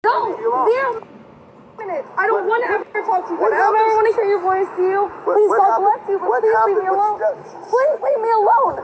No, leave me alone. 0 minutes. I don't want to ever talk to you. What I don't ever happens? want to hear your voice, to you. Please, what God happened? bless you, but What please leave happened me when alone. she does- Please leave me alone.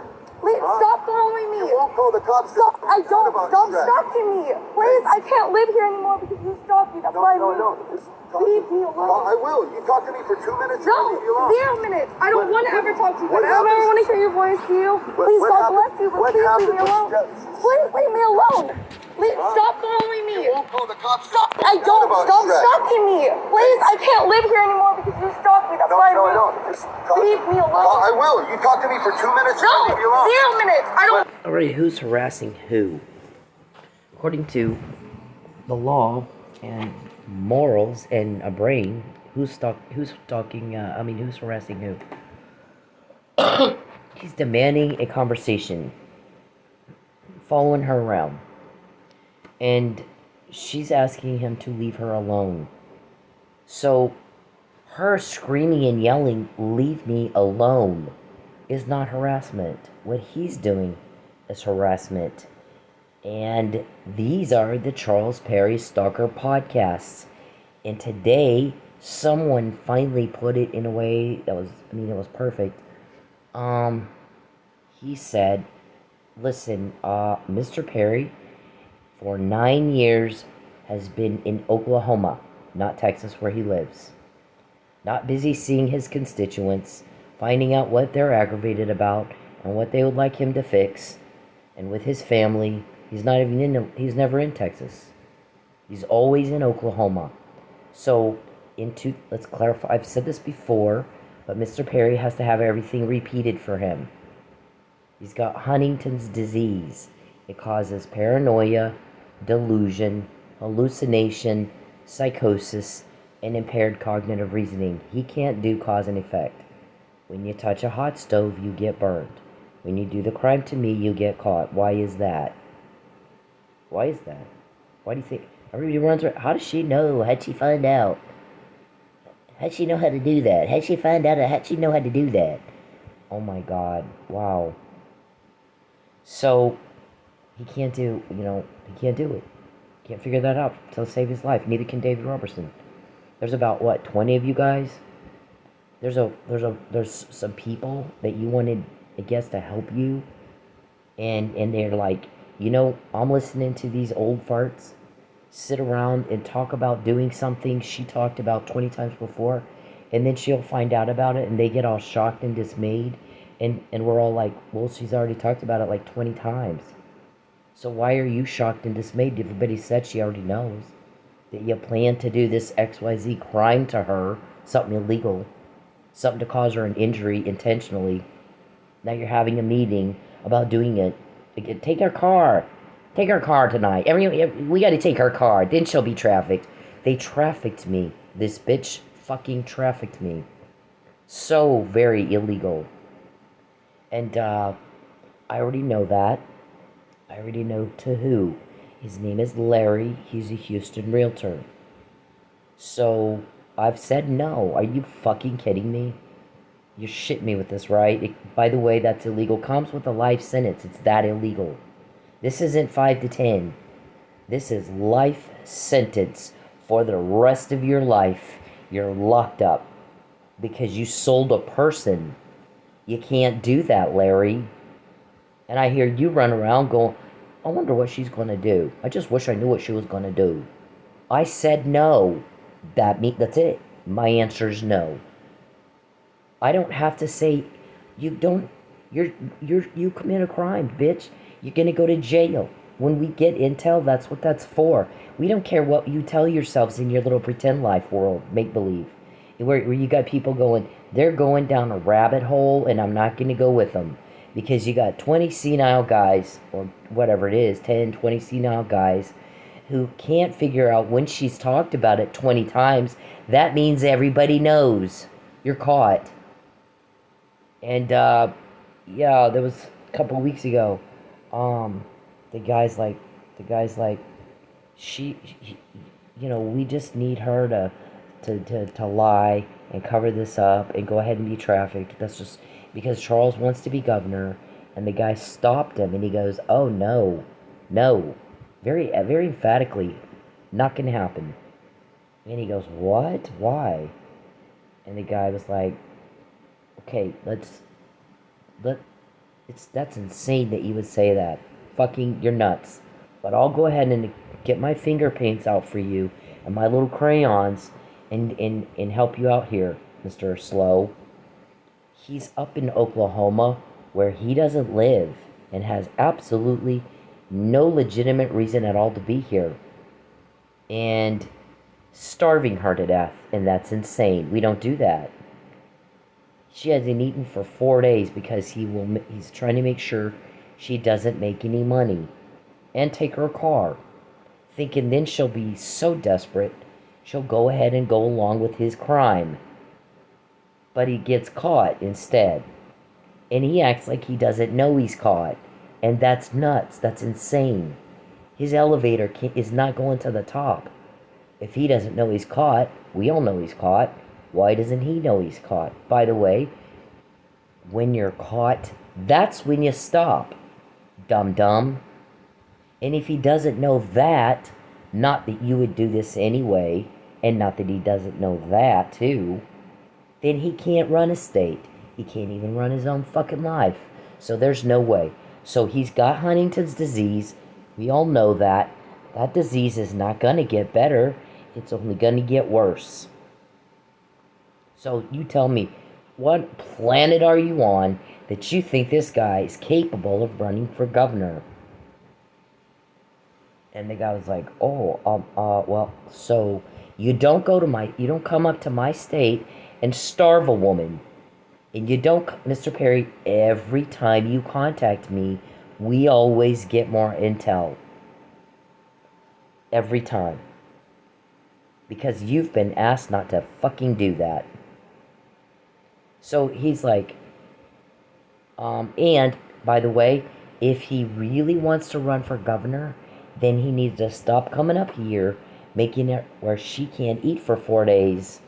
Please, Huh? stop following me. You won't call the cops. Stop. I don't. About Stop stress. stalking me. Please, I can't live here anymore because you stalked me. That's why I moved. No. Just talk Leave to me alone. I will. You talk to me for 2 minutes. No, I'll leave you alone. 0 minutes. I don't want to ever talk to you. I What don't ever happens? want to hear your voice, to you. Please, what God happened? bless you, but What please leave happened me when alone. she does- Please leave me alone. Please, Huh? stop following me. You won't call the cops. Stop. I don't. About Stop stress. stalking me. Please, I can't live here anymore because you stalked me. That's why I moved. No. Just talk. Leave me alone. I will. You talk to me for 2 minutes. No, I'll leave you alone. 0 minutes. I don't. Alright, who's harassing who? According to the law and morals and a brain, who's harassing who? He's demanding a conversation, following her around, and she's asking him to leave her alone. So her screaming and yelling, "Leave me alone," is not harassment. What he's doing is harassment. And these are the Charles Perry Stalker podcasts. And today, someone finally put it in a way that was, it was perfect. He said, listen, Mr. Perry, for 9 years, has been in Oklahoma, not Texas where he lives. Not busy seeing his constituents, finding out what they're aggravated about, and what they would like him to fix. And with his family, he's never in Texas. He's always in Oklahoma. So, let's clarify, I've said this before, but Mr. Perry has to have everything repeated for him. He's got Huntington's disease. It causes paranoia, delusion, hallucination, psychosis, and impaired cognitive reasoning. He can't do cause and effect. When you touch a hot stove, you get burned. When you do the crime to me, you get caught. Why is that? Why is that? Why do you think everybody runs around? How does she know? How'd she find out? How'd she know how to do that? How'd she find out? How'd she know how to do that? Oh my God. Wow. So, he can't do it. Can't figure that out to save his life. Neither can David Robertson. There's about, 20 of you guys? There's some people that you wanted, I guess, to help you. And they're like, I'm listening to these old farts sit around and talk about doing something she talked about 20 times before, and then she'll find out about it and they get all shocked and dismayed, and we're all like, well, she's already talked about it like 20 times. So why are you shocked and dismayed? Everybody said she already knows that you plan to do this XYZ crime to her, something illegal, something to cause her an injury intentionally. Now you're having a meeting about doing it. Take her car. Take her car tonight. We gotta take her car. Then she'll be trafficked. They trafficked me. This bitch fucking trafficked me. So very illegal. And I already know that. I already know to who. His name is Larry. He's a Houston realtor. So I've said no. Are you fucking kidding me? You shit me with this, right? By the way, that's illegal. Comes with a life sentence. It's that illegal. This isn't 5 to 10. This is life sentence for the rest of your life. You're locked up because you sold a person. You can't do that, Larry. And I hear you run around going, I wonder what she's going to do. I just wish I knew what she was going to do. I said no. That's it. My answer is no. I don't have to say, you commit a crime, bitch. You're going to go to jail. When we get intel, that's what that's for. We don't care what you tell yourselves in your little pretend life world, make-believe. Where you got people going, they're going down a rabbit hole, and I'm not going to go with them. Because you got 20 senile guys, or whatever it is, 10, 20 senile guys, who can't figure out when she's talked about it 20 times. That means everybody knows. You're caught. And, yeah, there was a couple weeks ago, the guy's like, we just need her to lie and cover this up and go ahead and be trafficked. That's just because Charles wants to be governor. And the guy stopped him and he goes, oh, no, very emphatically, Not gonna happen. And he goes, what? Why? And the guy was like, okay, that's insane that you would say that. Fucking, you're nuts. But I'll go ahead and get my finger paints out for you and my little crayons and help you out here, Mr. Slow. He's up in Oklahoma where he doesn't live and has absolutely no legitimate reason at all to be here. And starving her to death, and that's insane. We don't do that. She hasn't eaten for 4 days because he's trying to make sure she doesn't make any money and take her car, thinking then she'll be so desperate she'll go ahead and go along with his crime. But he gets caught instead, and he acts like he doesn't know he's caught, and that's nuts. That's insane. His elevator is not going to the top. If he doesn't know he's caught, we all know he's caught. Why doesn't he know he's caught? By the way, when you're caught, that's when you stop, dum-dum. And if he doesn't know that, not that you would do this anyway, and not that he doesn't know that too, then he can't run a state. He can't even run his own fucking life. So there's no way. So he's got Huntington's disease. We all know that. That disease is not going to get better. It's only going to get worse. So you tell me, what planet are you on that you think this guy is capable of running for governor? And the guy was like, well, so you don't come up to my state and starve a woman. And you don't, Mr. Perry, every time you contact me, we always get more intel. Every time. Because you've been asked not to fucking do that. So he's like, and by the way, if he really wants to run for governor, then he needs to stop coming up here, making it where she can't eat for 4 days.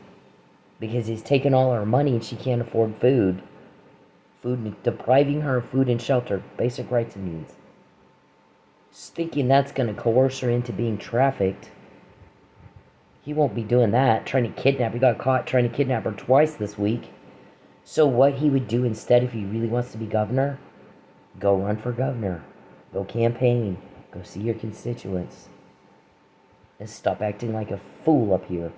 Because he's taking all her money and she can't afford food. Depriving her of food and shelter, basic rights and needs. Thinking that's going to coerce her into being trafficked. He won't be doing that, trying to kidnap. He got caught trying to kidnap her twice this week. So what he would do instead, if he really wants to be governor, go run for governor. Go campaign. Go see your constituents. And stop acting like a fool up here.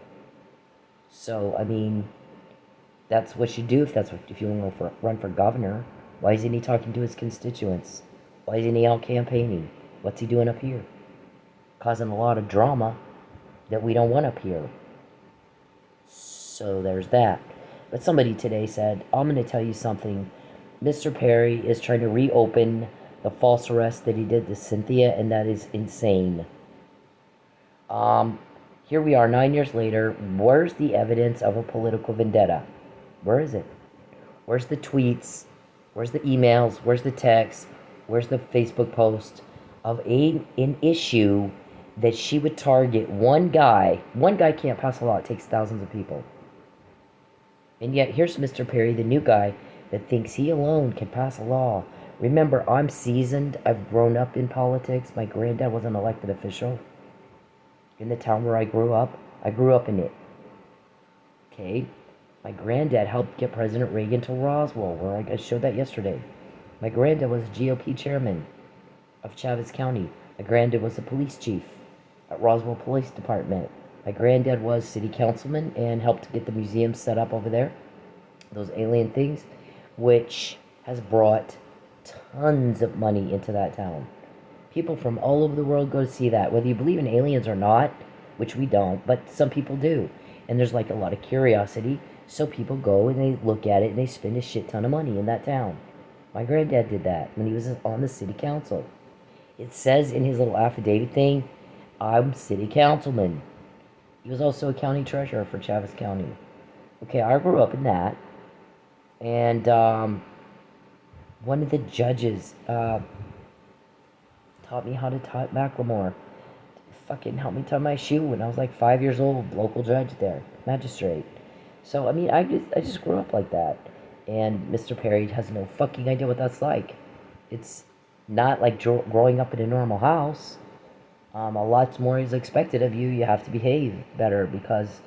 So, I mean, that's what you do if you want to run for governor. Why isn't he talking to his constituents? Why isn't he out campaigning? What's he doing up here? Causing a lot of drama that we don't want up here. So there's that. But somebody today said, I'm going to tell you something. Mr. Perry is trying to reopen the false arrest that he did to Cynthia, and that is insane. Here we are 9 years later. Where's the evidence of a political vendetta? Where is it? Where's the tweets? Where's the emails? Where's the texts? Where's the Facebook post of an issue that she would target one guy? One guy can't pass a law. It takes thousands of people. And yet here's Mr. Perry, the new guy, that thinks he alone can pass a law. Remember, I'm seasoned. I've grown up in politics. My granddad was an elected official in the town where I grew up. I grew up in it. Okay? My granddad helped get President Reagan to Roswell, where I showed that yesterday. My granddad was GOP chairman of Chavez County. My granddad was a police chief at Roswell Police Department. My granddad was city councilman and helped get the museum set up over there. Those alien things, which has brought tons of money into that town. People from all over the world go to see that, whether you believe in aliens or not, which we don't, but some people do. And there's like a lot of curiosity, so people go and they look at it and they spend a shit ton of money in that town. My granddad did that when he was on the city council. It says in his little affidavit thing, I'm city councilman. He was also a county treasurer for Chavez County. Okay, I grew up in that. And one of the judges taught me how to tie Macklemore. Fucking helped me tie my shoe when I was like 5 years old. Local judge there, magistrate. So, I mean, I just grew up like that. And Mr. Perry has no fucking idea what that's like. It's not like growing up in a normal house. A lot more is expected of you. You have to behave better because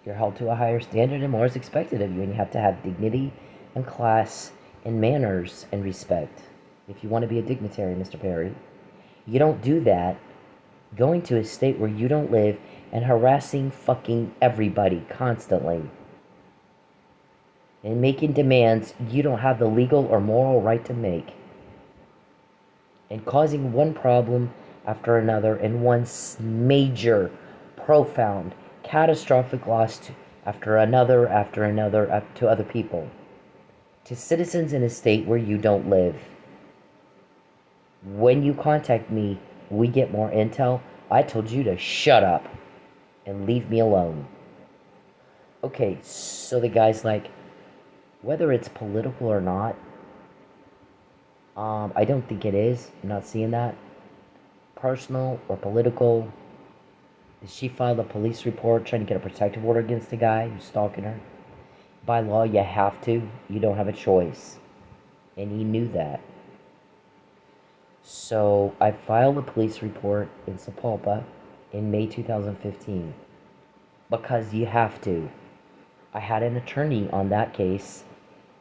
you're held to a higher standard and more is expected of you. And you have to have dignity and class and manners and respect if you want to be a dignitary, Mr. Perry. You don't do that going to a state where you don't live and harassing fucking everybody constantly and making demands you don't have the legal or moral right to make, and causing one problem after another and one major, profound, catastrophic loss after another to other people, to citizens in a state where you don't live. When you contact me, we get more intel. I told you to shut up and leave me alone. Okay, so the guy's like, whether it's political or not, I don't think it is. I'm not seeing that. Personal or political. She filed a police report trying to get a protective order against the guy who's stalking her. By law, you have to. You don't have a choice. And he knew that. So I filed a police report in Sapulpa in May 2015. Because you have to. I had an attorney on that case.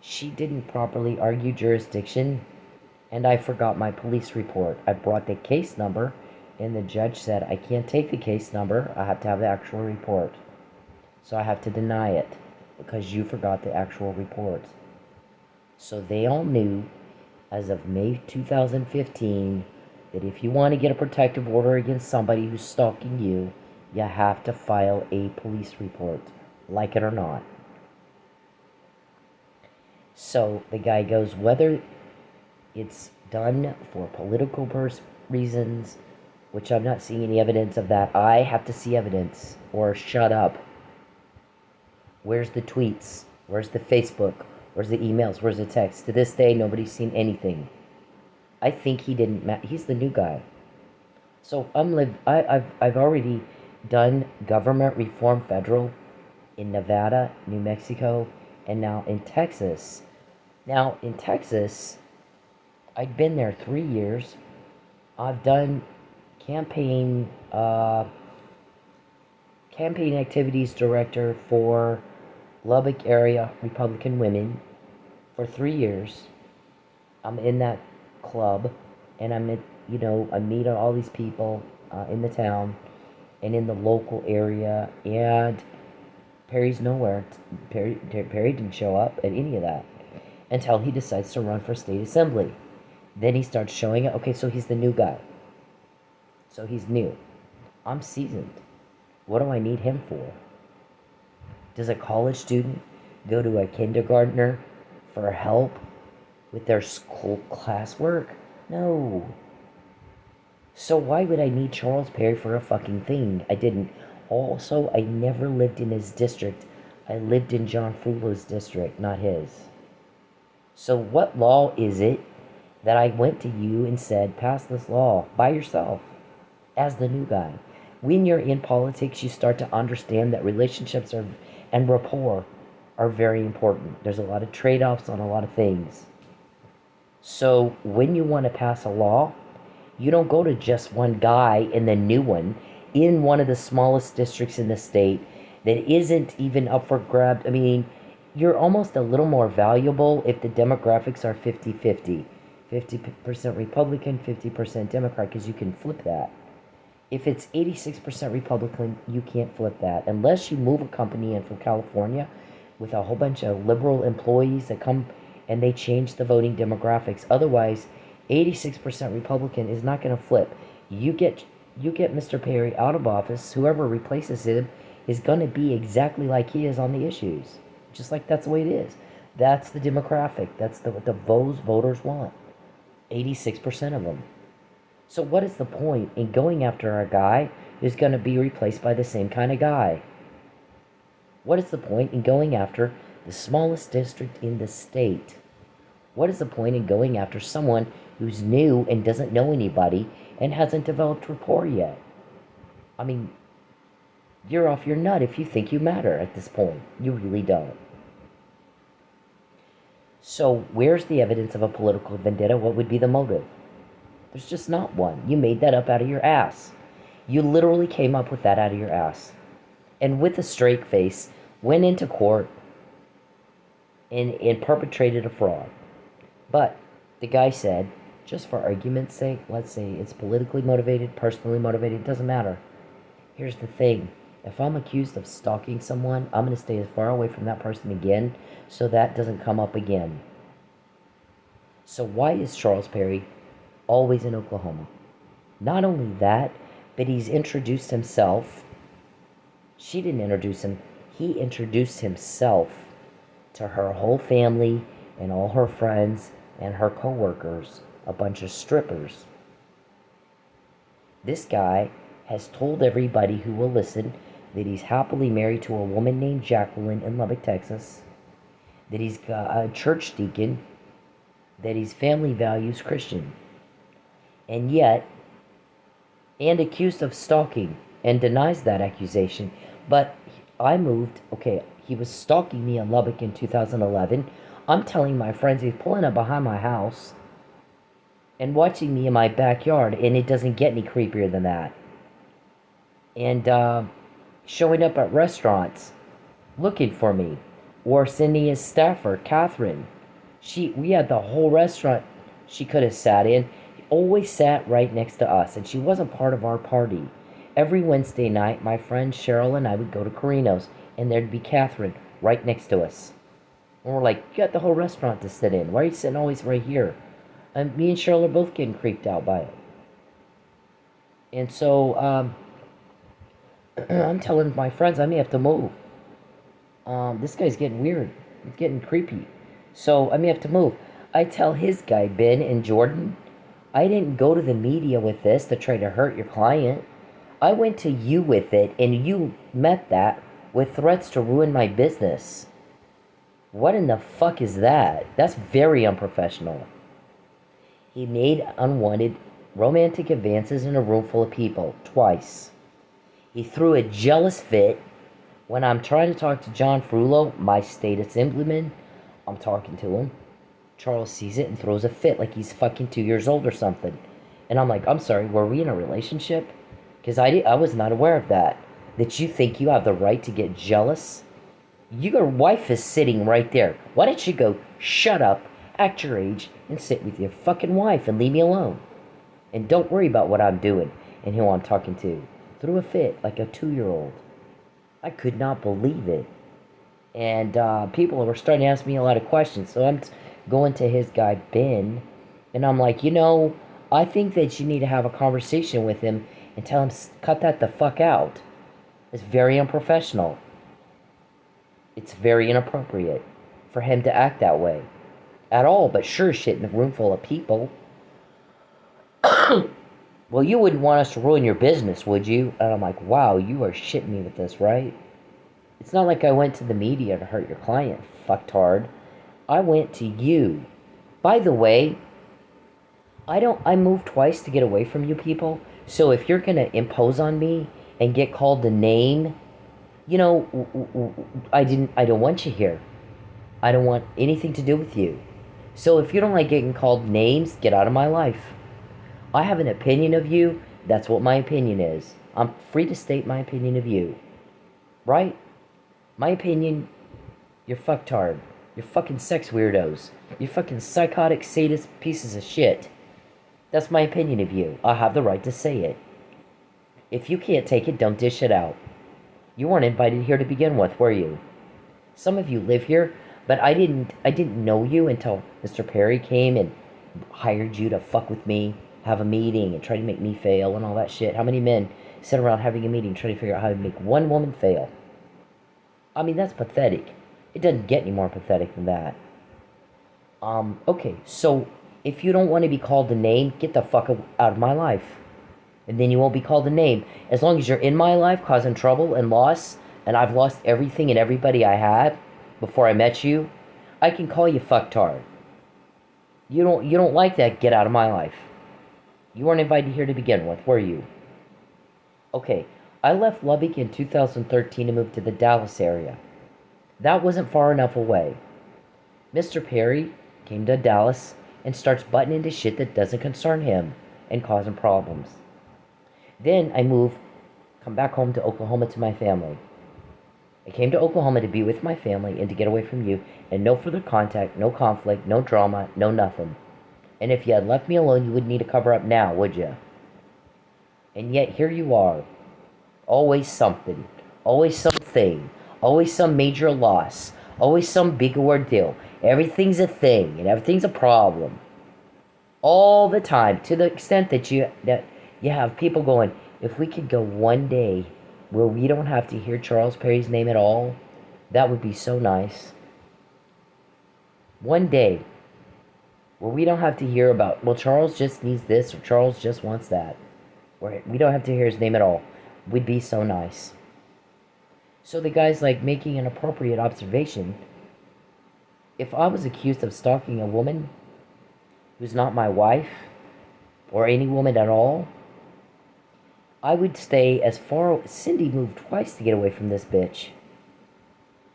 She didn't properly argue jurisdiction, and I forgot my police report. I brought the case number, and the judge said, I can't take the case number. I have to have the actual report. So I have to deny it, because you forgot the actual report. So they all knew, as of May 2015, that if you want to get a protective order against somebody who's stalking you, you have to file a police report, like it or not. So the guy goes, whether it's done for political reasons, which I'm not seeing any evidence of that. I have to see evidence, or shut up. Where's the tweets? Where's the Facebook? Where's the emails? Where's the text? To this day, nobody's seen anything. I think he didn't. He's the new guy. So I've already done government reform federal in Nevada, New Mexico, and now in Texas. Now in Texas, I'd been there 3 years. I've done campaign activities director for Lubbock area Republican women for 3 years. I'm in that club, and I meet all these people in the town and in the local area, and Perry's nowhere. Perry didn't show up at any of that until he decides to run for state assembly. Then he starts showing it. Okay, so he's the new guy. So he's new. I'm seasoned. What do I need him for? Does a college student go to a kindergartner for help with their school classwork? No. So why would I need Charles Perry for a fucking thing? I didn't. Also, I never lived in his district. I lived in John Frullo's district, not his. So what law is it that I went to you and said, pass this law by yourself as the new guy? When you're in politics, you start to understand that relationships and rapport are very important. There's a lot of trade-offs on a lot of things. So when you want to pass a law, you don't go to just one guy and the new one in one of the smallest districts in the state that isn't even up for grabs. I mean, you're almost a little more valuable if the demographics are 50-50. 50% Republican, 50% Democrat, because you can flip that. If it's 86% Republican, you can't flip that. Unless you move a company in from California with a whole bunch of liberal employees that come and they change the voting demographics. Otherwise, 86% Republican is not going to flip. You get Mr. Perry out of office, whoever replaces him is going to be exactly like he is on the issues. Just like that's the way it is. That's the demographic. That's what the voters want. 86% of them. So what is the point in going after a guy who's going to be replaced by the same kind of guy? What is the point in going after the smallest district in the state? What is the point in going after someone who's new and doesn't know anybody and hasn't developed rapport yet? I mean, you're off your nut if you think you matter at this point. You really don't. So where's the evidence of a political vendetta? What would be the motive? There's just not one. You made that up out of your ass. You literally came up with that out of your ass. And with a straight face, went into court and perpetrated a fraud. But the guy said, just for argument's sake, let's say it's politically motivated, personally motivated, it doesn't matter. Here's the thing. If I'm accused of stalking someone, I'm going to stay as far away from that person again so that doesn't come up again. So why is Charles Perry always in Oklahoma? Not only that, but he's introduced himself. She didn't introduce him. He introduced himself to her whole family and all her friends and her co-workers, a bunch of strippers. This guy has told everybody who will listen that he's happily married to a woman named Jacqueline in Lubbock, Texas, that he's got a church deacon, that he's family values Christian, and yet, and accused of stalking, and denies that accusation. But I moved, okay, he was stalking me in Lubbock in 2011. I'm telling my friends he's pulling up behind my house and watching me in my backyard, and it doesn't get any creepier than that. And showing up at restaurants looking for me, or sending his staffer, Catherine. We had the whole restaurant she could have sat in. He always sat right next to us, and she wasn't part of our party. Every Wednesday night, my friend Cheryl and I would go to Carino's, and there'd be Catherine right next to us. And we're like, you got the whole restaurant to sit in. Why are you sitting always right here? And me and Cheryl are both getting creeped out by it. And so, I'm telling my friends I may have to move. This guy's getting weird. It's getting creepy. So I may have to move. I tell his guy, Ben and Jordan, I didn't go to the media with this to try to hurt your client. I went to you with it, and you met that with threats to ruin my business. What in the fuck is that? That's very unprofessional. He made unwanted romantic advances in a room full of people, twice. He threw a jealous fit when I'm trying to talk to John Frullo, my state assemblyman. I'm talking to him. Charles sees it and throws a fit like he's fucking 2 years old or something. And I'm like, I'm sorry, were we in a relationship? Because I was not aware of that. That you think you have the right to get jealous? Your wife is sitting right there. Why don't you go shut up, act your age, and sit with your fucking wife and leave me alone? And don't worry about what I'm doing and who I'm talking to. Threw a fit like a 2-year-old. I could not believe it. And people were starting to ask me a lot of questions. So I'm going to his guy, Ben, and I'm like, I think that you need to have a conversation with him and tell him, cut that the fuck out. It's very unprofessional. It's very inappropriate for him to act that way. At all, but sure shit in a room full of people. Well, you wouldn't want us to ruin your business, would you? And I'm like, wow, you are shitting me with this, right? It's not like I went to the media to hurt your client, fucktard. I went to you. By the way, I moved twice to get away from you people. So if you're going to impose on me and get called a name, I don't want you here. I don't want anything to do with you. So if you don't like getting called names, get out of my life. I have an opinion of you. That's what my opinion is. I'm free to state my opinion of you. Right? My opinion, you're fucktard. You're fucking sex weirdos. You're fucking psychotic sadist pieces of shit. That's my opinion of you. I have the right to say it. If you can't take it, don't dish it out. You weren't invited here to begin with, were you? Some of you live here, but I didn't know you until Mr. Perry came and hired you to fuck with me, have a meeting, and try to make me fail and all that shit. How many men sit around having a meeting trying to figure out how to make one woman fail? I mean, that's pathetic. It doesn't get any more pathetic than that. Okay, so if you don't want to be called a name, get the fuck out of my life. And then you won't be called a name. As long as you're in my life causing trouble and loss, and I've lost everything and everybody I had before I met you, I can call you fucktard. You don't like that, get out of my life. You weren't invited here to begin with, were you? Okay, I left Lubbock in 2013 to move to the Dallas area. That wasn't far enough away. Mr. Perry came to Dallas and starts butting into shit that doesn't concern him and causing problems. Then I come back home to Oklahoma to my family. I came to Oklahoma to be with my family and to get away from you, and no further contact, no conflict, no drama, no nothing. And if you had left me alone, you wouldn't need to cover up now, would you? And yet here you are. Always something. Always something. Always some major loss. Always some big ordeal. Everything's a thing and everything's a problem. All the time, to the extent that you have people going, if we could go one day where we don't have to hear Charles Perry's name at all, that would be so nice. One day where we don't have to hear about, well, Charles just needs this or Charles just wants that. Where we don't have to hear his name at all. Would be so nice. So the guy's like making an appropriate observation. If I was accused of stalking a woman who's not my wife, or any woman at all, I would stay as far. Cindy moved twice to get away from this bitch.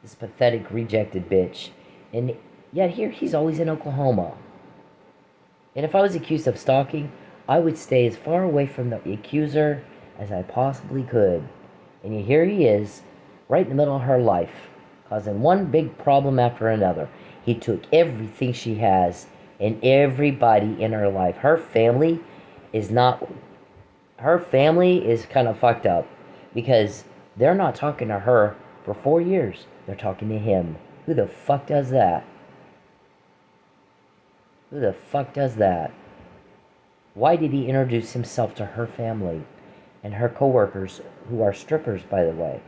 This pathetic, rejected bitch. And yet here he's always in Oklahoma. And if I was accused of stalking, I would stay as far away from the accuser as I possibly could. And here he is, right in the middle of her life, causing one big problem after another. He took everything she has and everybody in her life. Her family is kind of fucked up because they're not talking to her for 4 years. They're talking to him. Who the fuck does that? Who the fuck does that? Why did he introduce himself to her family and her coworkers, who are strippers, by the way?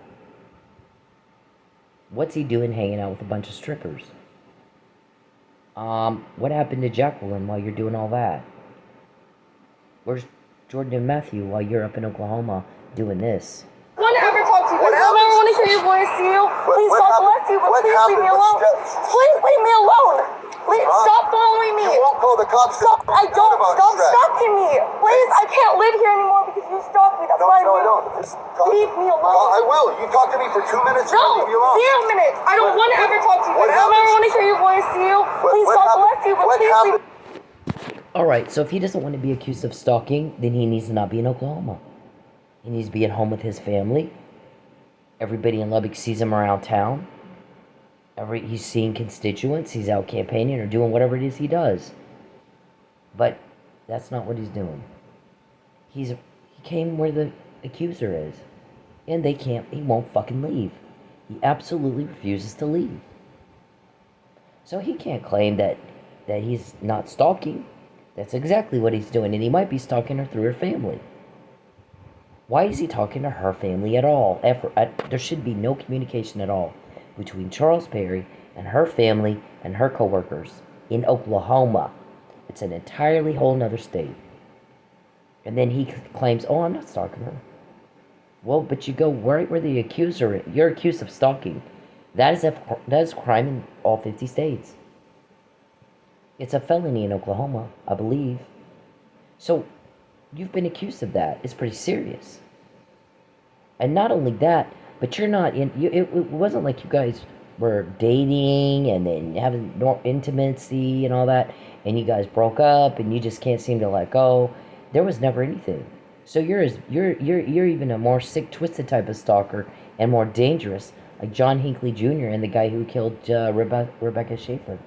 What's he doing hanging out with a bunch of strippers? What happened to Jacqueline while you're doing all that? Where's Jordan and Matthew while you're up in Oklahoma doing this? I want to ever talk to you. I don't ever want to hear your voice, you. Please, God bless you, but please leave me alone. Please leave me alone. Please stop following me. You won't call the cops. Stop. I don't. Stop stalking me. Please, I can't live here anymore because you stalked me. That's why I moved. Just talk. Leave me alone. I will. You talk to me for 2 minutes. No, leave me alone. 0 minutes. I don't want to ever talk to you. I don't ever want to hear your voice, you. Please, God bless you, but please leave me. Alright, so if he doesn't want to be accused of stalking, then he needs to not be in Oklahoma. He needs to be at home with his family. Everybody in Lubbock sees him around town. He's seeing constituents. He's out campaigning or doing whatever it is he does. But that's not what he's doing. He came where the accuser is. And he won't fucking leave. He absolutely refuses to leave. So he can't claim that he's not stalking. That's exactly what he's doing. And he might be stalking her through her family. Why is he talking to her family at all? There should be no communication at all between Charles Perry and her family and her coworkers in Oklahoma. It's an entirely whole nother state. And then he claims, oh, I'm not stalking her. Well, but you go right where the accuser is. You're accused of stalking. That is crime in all 50 states. It's a felony in Oklahoma, I believe. So, you've been accused of that. It's pretty serious. And not only that, but you're not in. It wasn't like you guys were dating and then having more intimacy and all that, and you guys broke up and you just can't seem to let go. There was never anything. So you're even a more sick, twisted type of stalker and more dangerous, like John Hinckley Jr. and the guy who killed Rebecca Schaefer.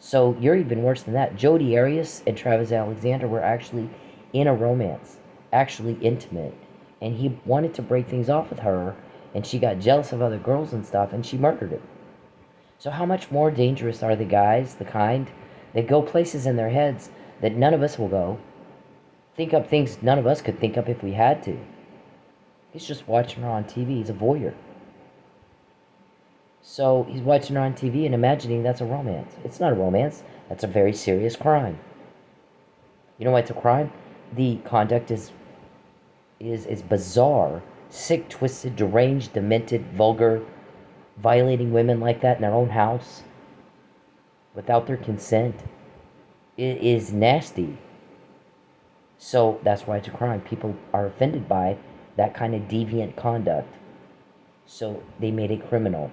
So you're even worse than that. Jodi Arias and Travis Alexander were actually in a romance, actually intimate, and he wanted to break things off with her, and she got jealous of other girls and stuff, and she murdered him. So how much more dangerous are the guys, the kind that go places in their heads that none of us will go, think up things none of us could think up if we had to? He's just watching her on TV. He's a voyeur. So he's watching her on TV and imagining that's a romance. It's not a romance. That's a very serious crime. You know why it's a crime? The conduct is bizarre, sick, twisted, deranged, demented, vulgar, violating women like that in their own house without their consent. It is nasty. So that's why it's a crime. People are offended by that kind of deviant conduct. So they made it criminal.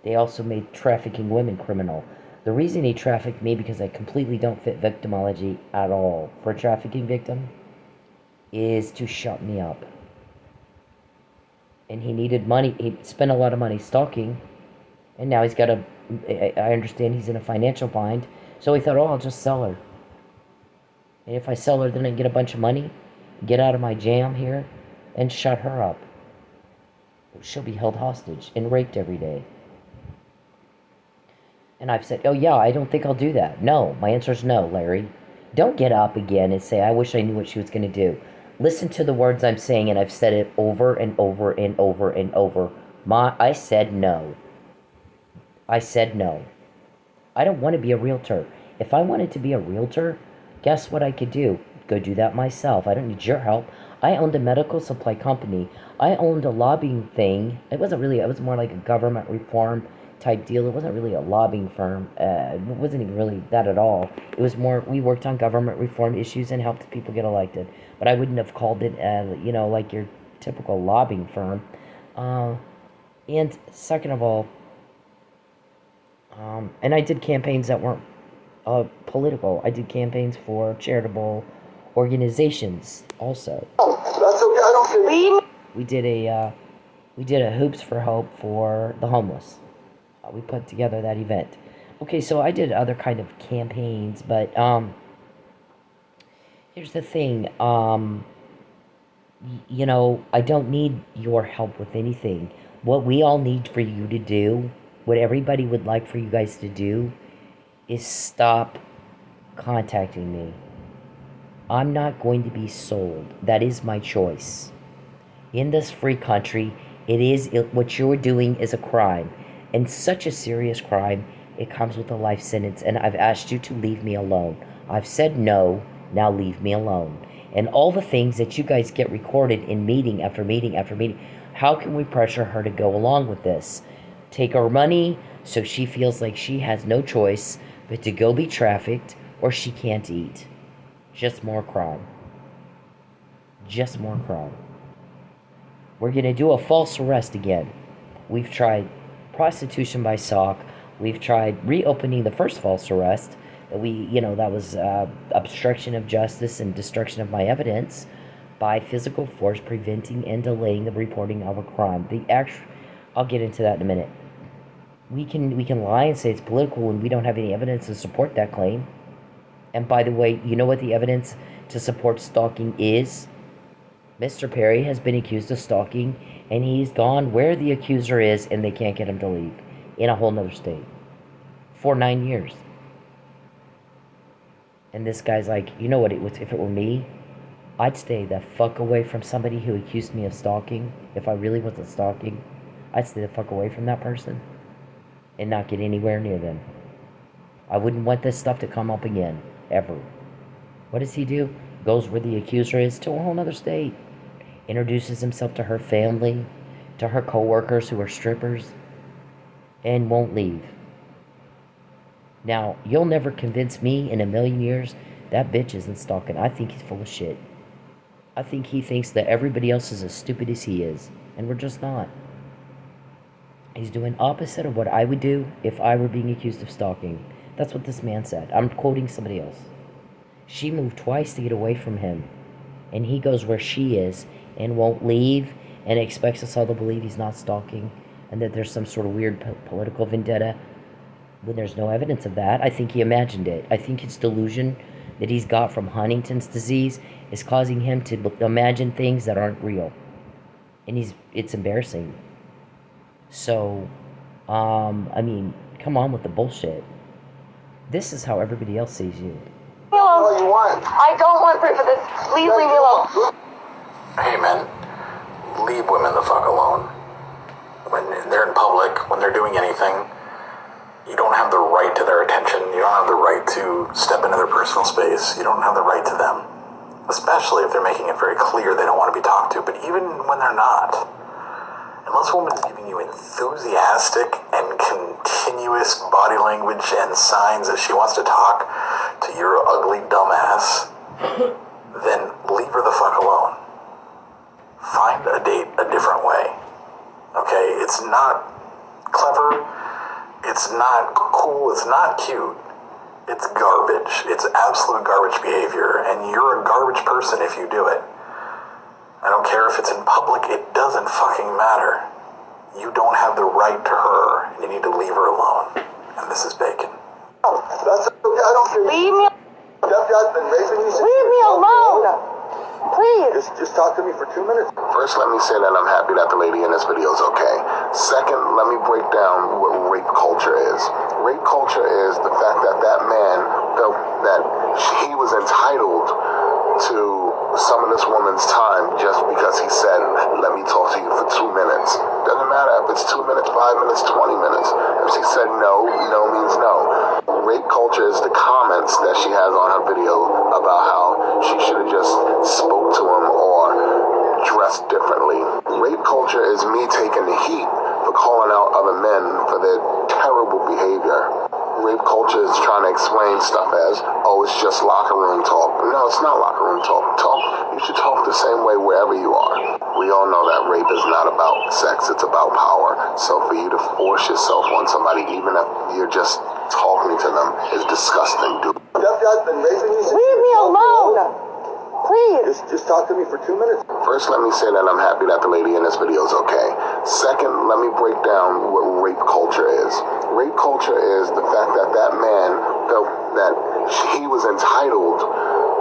They also made trafficking women criminal. The reason he trafficked me, because I completely don't fit victimology at all for a trafficking victim, is to shut me up. And he needed money. He spent a lot of money stalking. And now he's got I understand he's in a financial bind. So he thought, oh, I'll just sell her. And if I sell her, then I get a bunch of money, get out of my jam here, and shut her up. She'll be held hostage and raped every day. And I've said, oh yeah, I don't think I'll do that. No, my answer is no, Larry. Don't get up again and say, I wish I knew what she was going to do. Listen to the words I'm saying, and I've said it over and over and over and over. I said no. I said no. I don't want to be a realtor. If I wanted to be a realtor, guess what I could do? Go do that myself. I don't need your help. I owned a medical supply company. I owned a lobbying thing. It was more like a government reform type deal. It wasn't really a lobbying firm. It wasn't even really that at all. It was more, we worked on government reform issues and helped people get elected. But I wouldn't have called it, like your typical lobbying firm. And second of all, and I did campaigns that weren't political. I did campaigns for charitable organizations also. Oh, that's okay. I don't care. We did a Hoops for Hope for the homeless. We put together that event. Okay, so I did other kind of campaigns, but here's the thing. I don't need your help with anything. What we all need for you to do, what everybody would like for you guys to do, is stop contacting me. I'm not going to be sold. That is my choice. In this free country, what you're doing is a crime. And such a serious crime, it comes with a life sentence. And I've asked you to leave me alone. I've said no, now leave me alone. And all the things that you guys get recorded in meeting after meeting after meeting, how can we pressure her to go along with this? Take her money so she feels like she has no choice but to go be trafficked, or she can't eat. Just more crime. Just more crime. We're going to do a false arrest again. We've tried prostitution by sock. We've tried reopening the first false arrest. That was obstruction of justice and destruction of my evidence by physical force preventing and delaying the reporting of a crime. I'll get into that in a minute. We can lie and say it's political when we don't have any evidence to support that claim. And by the way, you know what the evidence to support stalking is? Mr. Perry has been accused of stalking, and he's gone where the accuser is, and they can't get him to leave in a whole nother state for 9 years. And this guy's like, you know what? If it were me, I'd stay the fuck away from somebody who accused me of stalking. If I really wasn't stalking, I'd stay the fuck away from that person and not get anywhere near them. I wouldn't want this stuff to come up again, ever. What does he do? Goes where the accuser is to a whole other state. Introduces himself to her family, to her co-workers who are strippers, and won't leave. Now, you'll never convince me in a million years that bitch isn't stalking. I think he's full of shit. I think he thinks that everybody else is as stupid as he is, and we're just not. He's doing opposite of what I would do if I were being accused of stalking. That's what this man said. I'm quoting somebody else. She moved twice to get away from him, and he goes where she is and won't leave and expects us all to believe he's not stalking and that there's some sort of weird political vendetta when there's no evidence of that. I think he imagined it. I think his delusion that he's got from Huntington's disease is causing him to imagine things that aren't real. And it's embarrassing. So, come on with the bullshit. This is how everybody else sees you. All you want. I don't want proof of this. Please leave me alone. Hey men, leave women the fuck alone. When they're in public, when they're doing anything, you don't have the right to their attention. You don't have the right to step into their personal space. You don't have the right to them. Especially if they're making it very clear they don't want to be talked to. But even when they're not, unless a woman is giving you enthusiastic and continuous body language and signs that she wants to talk to your ugly dumbass, then leave her the fuck alone. Find a date a different way. Okay? It's not clever. It's not cool. It's not cute. It's garbage. It's absolute garbage behavior. And you're a garbage person if you do it. I don't care if it's in public, it doesn't fucking matter. You don't have the right to her. You need to leave her alone. And this is bacon. Oh, that's okay. I don't care. Leave me. Stepdad's been raising you. Leave me alone. Please. Just talk to me for 2 minutes. First, let me say that I'm happy that the lady in this video is okay. Second, let me break down what rape culture is. Rape culture is the fact that that man felt that he was entitled to some of this woman's time just because he said, let me talk to you for 2 minutes. Doesn't matter if it's 2 minutes, 5 minutes, 20 minutes. If she said no, no means no. Rape culture is the comments that she has on her video about how she should have just spoke to him or dressed differently. Rape culture is me taking the heat for calling out other men for their terrible behavior. Rape culture is trying to explain stuff as, oh, it's just locker room talk. No, it's not locker room talk. You should talk the same way wherever you are. We all know that rape is not about sex, it's about power. So for you to force yourself on somebody, even if you're just talking to them, is disgusting, dude. Stepdad's been raising you. Leave me alone. Please. Just talk to me for 2 minutes. First, let me say that I'm happy that the lady in this video is okay. Second, let me break down what rape culture is. Rape culture is the fact that that man felt that he was entitled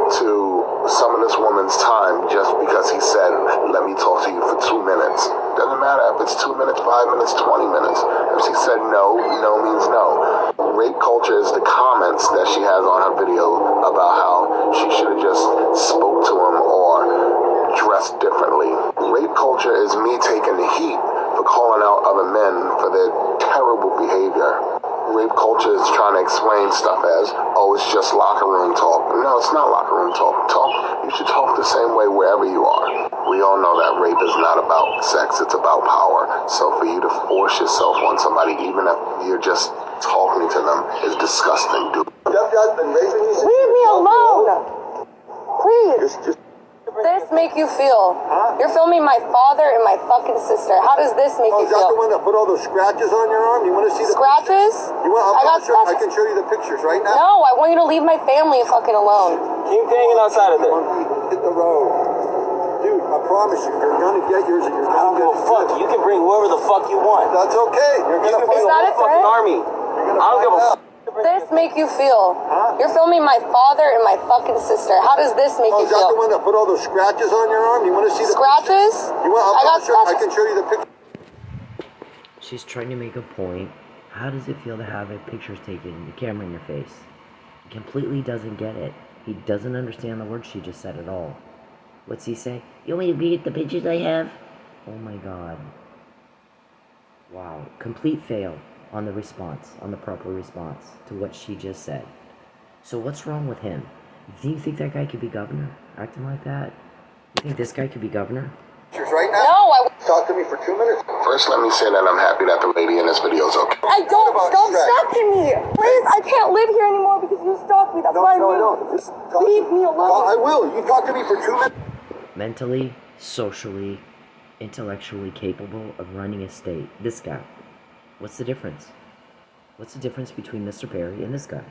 to some of this woman's time just because he said, let me talk to you for 2 minutes. Doesn't matter if it's 2 minutes, 5 minutes, 20 minutes. If she said no, no means no. Rape culture is the comments that she has on her video about how she should have just spoke to him or dressed differently. Rape culture is me taking the heat for calling out other men for their terrible behavior. Rape culture is trying to explain stuff as, oh, it's just locker room talk. No, it's not locker room talk. You should talk the same way wherever you are. We all know that rape is not about sex, it's about power. So for you to force yourself on somebody, even if you're just talking to them, is disgusting, dude. Stepdad's been raising you. Leave me alone. Please. Just This make you feel? You're filming my father and my fucking sister. How does this make you is that the feel? one that put all those scratches on your arm? You want to see the Scratches? You want? I got I scratches. can show you the pictures right now. No, I want you to leave my family fucking alone. Keep hanging outside of there. Hit the road. Dude, I promise you, you're gonna get yours and you're I don't gonna give a fuck. You can bring whoever the fuck you want. That's okay. You're You gonna can bring Is a that whole a threat? fucking army. I don't give a fuck. This make you feel? You're filming my father and my fucking sister. How does this make you is that the feel? one that put all those scratches on your arm? You want to see the Scratches? You want? I got I scratches. can show you the picture. She's trying to make a point. How does it feel to have a picture taken, the camera in your face? He completely doesn't get it. He doesn't understand the words she just said at all. What's he say? You want me to read the pictures I have? Oh my god. Wow. Complete fail on the response, on the proper response to what she just said. So what's wrong with him? Do you think that guy could be governor? Acting like that? You think this guy could be governor? Pictures right now. No, Talk to me for 2 minutes. First, let me say that I'm happy that the lady in this video is okay. I don't. about Stop Shrek? stalking me. Please, I can't live here anymore because you stalk me. That's what I mean. Just talk. Leave me alone. I will. You talk to me for 2 minutes. Mentally, socially, intellectually capable of running a state. This guy. What's the difference? What's the difference between Mr. Perry and this guy?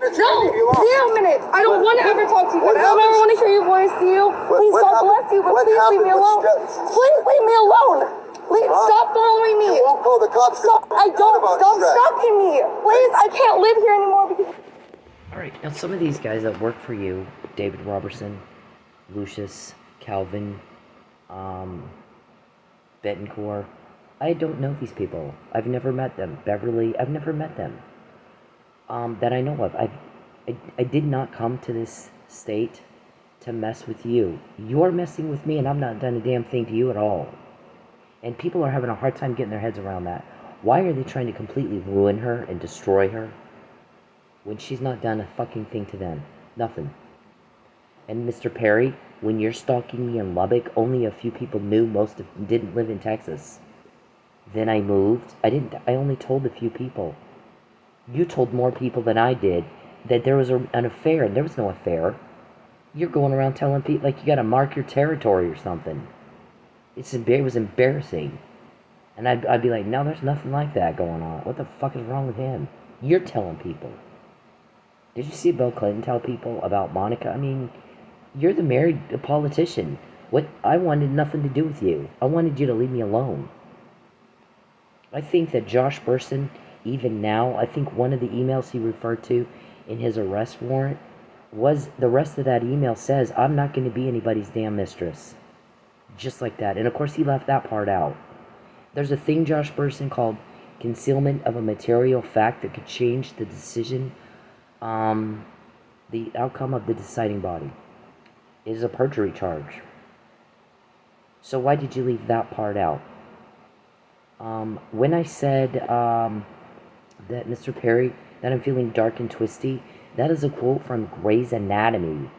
No, 0 minutes. I don't want to ever talk to you. I don't ever want to hear your voice to you. Please, what God happened- bless you, but what please leave happened me with alone. Steps? Please leave me alone. Stop following me. You won't call the cops. Stop. I don't. About Stop Shrek. stalking me. Please, I can't live here anymore because... Alright, now some of these guys that work for you, David Robertson, Lucius, Calvin, Betancourt, I don't know these people. I've never met them. Beverly, I've never met them. That I know of. I did not come to this state to mess with you. You're messing with me and I've not done a damn thing to you at all. And people are having a hard time getting their heads around that. Why are they trying to completely ruin her and destroy her when she's not done a fucking thing to them? Nothing. And Mr. Perry, when you're stalking me in Lubbock, only a few people knew. Most of them didn't live in Texas. Then I moved. I only told a few people. You told more people than I did that there was an affair, and there was no affair. You're going around telling people like you gotta mark your territory or something. It was embarrassing. And I'd be like, no, there's nothing like that going on. What the fuck is wrong with him? You're telling people. Did you see Bill Clinton tell people about Monica? I mean, You're the married politician. What? I wanted nothing to do with you. I wanted you to leave me alone. I think that Josh Burson, even now, I think one of the emails he referred to in his arrest warrant was, the rest of that email says, I'm not going to be anybody's damn mistress. Just like that. And of course he left that part out. There's a thing, Josh Burson, called concealment of a material fact that could change the decision, the outcome of the deciding body. It is a perjury charge. So why did you leave that part out? When I said that Mr. Perry, that I'm feeling dark and twisty, that is a quote from Grey's Anatomy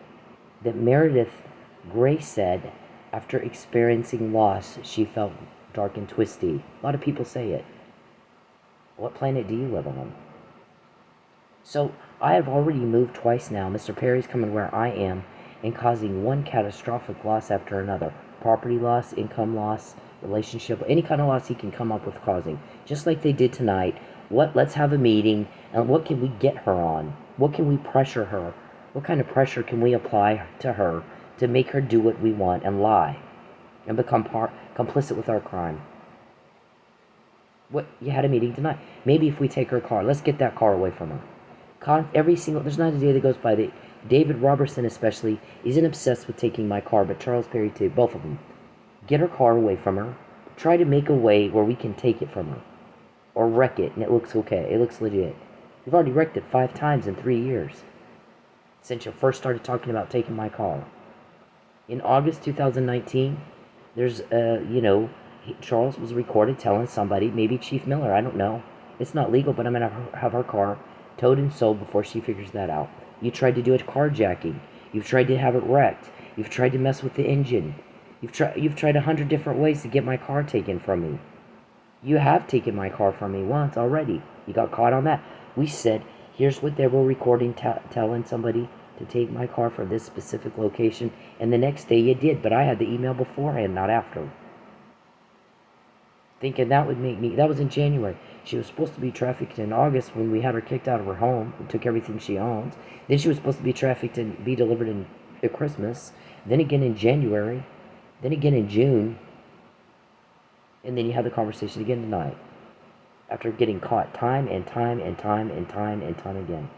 that Meredith Grey said after experiencing loss, she felt dark and twisty. A lot of people say it. What planet do you live on? So I have already moved twice now. Mr. Perry's coming where I am and causing one catastrophic loss after another. Property loss, income loss, relationship, any kind of loss he can come up with causing. Just like they did tonight. Let's have a meeting, and what can we get her on? What can we pressure her? What kind of pressure can we apply to her to make her do what we want and lie and become complicit with our crime? What, you had a meeting tonight. Maybe if we take her car, let's get that car away from her. There's not a day that goes by that David Robertson especially isn't obsessed with taking my car, but Charles Perry too, both of them. Get her car away from her. Try to make a way where we can take it from her. Or wreck it, and it looks okay. It looks legit. You've already wrecked it 5 times in 3 years. Since you first started talking about taking my car. In August 2019, there's, Charles was recorded telling somebody, maybe Chief Miller, I don't know. It's not legal, but I'm going to have her car towed and sold before she figures that out. You tried to do a carjacking. You've tried to have it wrecked. You've tried to mess with the engine. You've tried 100 different ways to get my car taken from me. You have taken my car from me once already. You got caught on that. We said, here's what they were recording, telling somebody to take my car from this specific location, and the next day you did, but I had the email beforehand, not after. Thinking that would make me, that was in January. She was supposed to be trafficked in August when we had her kicked out of her home and took everything she owns. Then she was supposed to be trafficked and be delivered at Christmas. Then again in January. Then again in June. And then you had the conversation again tonight. After getting caught time and time and time and time and time again.